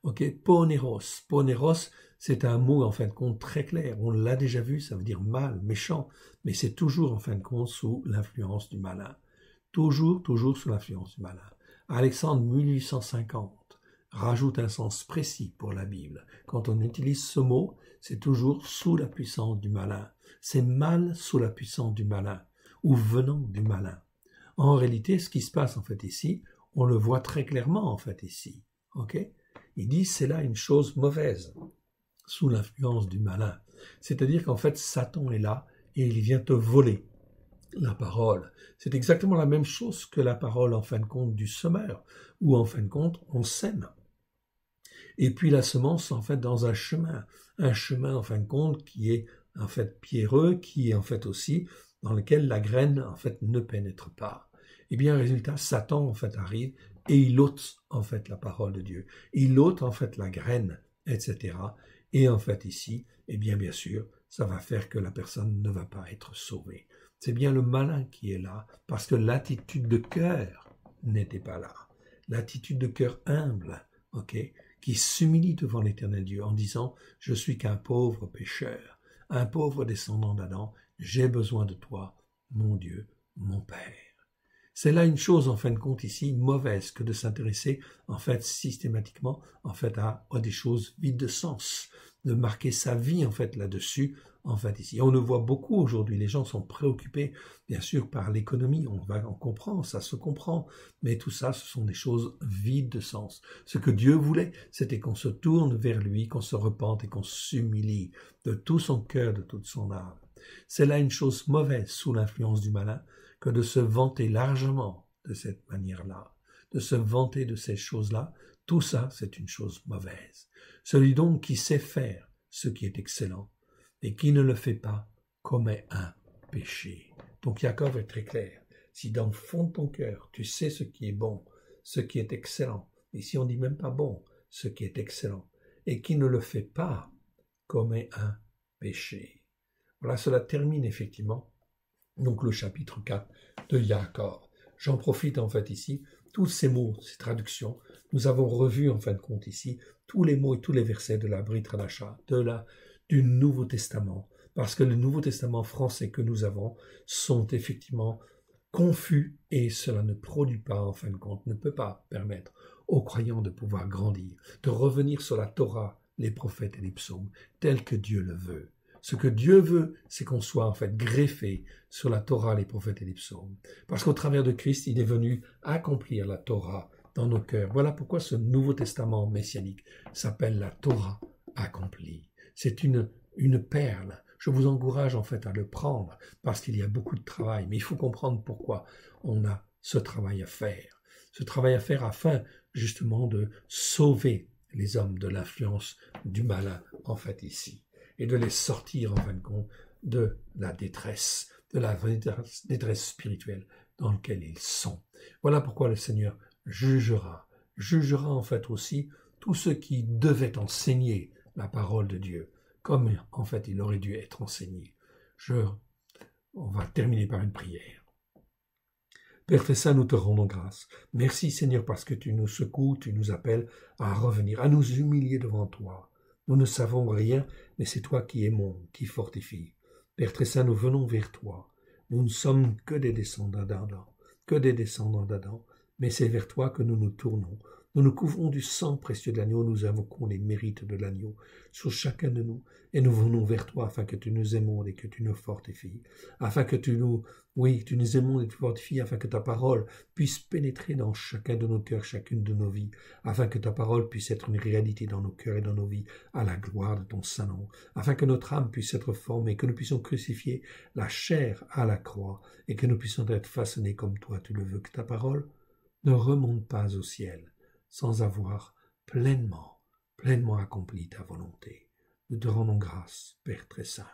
ok, poneros, poneros, c'est un mot en fin de compte très clair, on l'a déjà vu, ça veut dire mal, méchant, mais c'est toujours en fin de compte sous l'influence du malin. Toujours sous l'influence du malin. Alexandre 1850 rajoute un sens précis pour la Bible. Quand on utilise ce mot, c'est toujours sous la puissance du malin. C'est mal sous la puissance du malin, ou venant du malin. En réalité, ce qui se passe en fait ici, on le voit très clairement en fait ici. Ok ? Il dit c'est là une chose mauvaise, sous l'influence du malin. C'est-à-dire qu'en fait, Satan est là et il vient te voler la parole. C'est exactement la même chose que la parole en fin de compte du semeur, où en fin de compte on sème. Et puis la semence en fait dans un chemin en fin de compte qui est en fait pierreux, qui est en fait aussi dans lequel la graine en fait ne pénètre pas. Et bien résultat, Satan en fait arrive et il ôte en fait la parole de Dieu. Il ôte en fait la graine, etc. Et en fait ici, eh bien sûr, ça va faire que la personne ne va pas être sauvée. C'est bien le malin qui est là, parce que l'attitude de cœur n'était pas là. L'attitude de cœur humble, ok, qui s'humilie devant l'Éternel Dieu en disant « Je suis qu'un pauvre pécheur, un pauvre descendant d'Adam, j'ai besoin de toi, mon Dieu, mon Père. » C'est là une chose, en fin de compte, ici, mauvaise que de s'intéresser, en fait, systématiquement, en fait, à des choses vides de sens, de marquer sa vie, en fait, là-dessus, en fait, ici. Et on le voit beaucoup aujourd'hui, les gens sont préoccupés, bien sûr, par l'économie, on comprend, ça se comprend, mais tout ça, ce sont des choses vides de sens. Ce que Dieu voulait, c'était qu'on se tourne vers lui, qu'on se repente et qu'on s'humilie de tout son cœur, de toute son âme. C'est là une chose mauvaise sous l'influence du malin, que de se vanter largement de cette manière-là, de se vanter de ces choses-là, tout ça, c'est une chose mauvaise. Celui donc qui sait faire ce qui est excellent, et qui ne le fait pas, commet un péché. Donc Jacob est très clair. Si dans le fond de ton cœur, tu sais ce qui est bon, ce qui est excellent, ici on dit même pas bon, ce qui est excellent, et qui ne le fait pas, commet un péché. Voilà, cela termine effectivement donc le chapitre 4 de Jacob. J'en profite en fait ici, tous ces mots, ces traductions, nous avons revu en fin de compte ici tous les mots et tous les versets de la Brit Hadasha, du Nouveau Testament, parce que le Nouveau Testament français que nous avons sont effectivement confus et cela ne produit pas en fin de compte, ne peut pas permettre aux croyants de pouvoir grandir, de revenir sur la Torah, les prophètes et les psaumes, tels que Dieu le veut. Ce que Dieu veut, c'est qu'on soit en fait greffé sur la Torah, les prophètes et les psaumes. Parce qu'au travers de Christ, il est venu accomplir la Torah dans nos cœurs. Voilà pourquoi ce Nouveau Testament messianique s'appelle la Torah accomplie. C'est une perle. Je vous encourage en fait à le prendre parce qu'il y a beaucoup de travail. Mais il faut comprendre pourquoi on a ce travail à faire. Ce travail à faire afin justement de sauver les hommes de l'influence du malin en fait ici. Et de les sortir, en fin de compte, de la détresse spirituelle dans laquelle ils sont. Voilà pourquoi le Seigneur jugera en fait aussi tous ceux qui devaient enseigner la parole de Dieu, comme en fait il aurait dû être enseigné. On va terminer par une prière. Père très saint, nous te rendons grâce. Merci Seigneur parce que tu nous secoues, tu nous appelles à revenir, à nous humilier devant toi. Nous ne savons rien, mais c'est toi qui aimons, qui fortifie. Père très saint, nous venons vers toi. Nous ne sommes que des descendants d'Adam, mais c'est vers toi que nous nous tournons. Nous nous couvrons du sang précieux de l'agneau, nous invoquons les mérites de l'agneau sur chacun de nous, et nous venons vers toi afin que tu nous aimes et que tu nous fortifies, afin que tu nous aimes et tu fortifies, afin que ta parole puisse pénétrer dans chacun de nos cœurs, chacune de nos vies, afin que ta parole puisse être une réalité dans nos cœurs et dans nos vies, à la gloire de ton saint nom, afin que notre âme puisse être formée, que nous puissions crucifier la chair à la croix, et que nous puissions être façonnés comme toi tu le veux, que ta parole ne remonte pas au ciel, sans avoir pleinement accompli ta volonté. Nous te rendons grâce, Père très saint.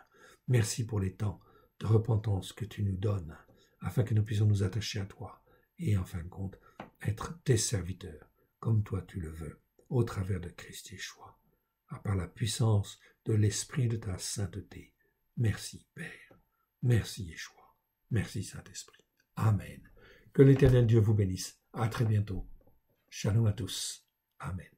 Merci pour les temps de repentance que tu nous donnes, afin que nous puissions nous attacher à toi et, en fin de compte, être tes serviteurs, comme toi tu le veux, au travers de Christ Yeshua, par la puissance de l'Esprit de ta sainteté. Merci, Père. Merci, Yeshua. Merci, Saint-Esprit. Amen. Que l'Éternel Dieu vous bénisse. À très bientôt. Shalom à tous. Amen.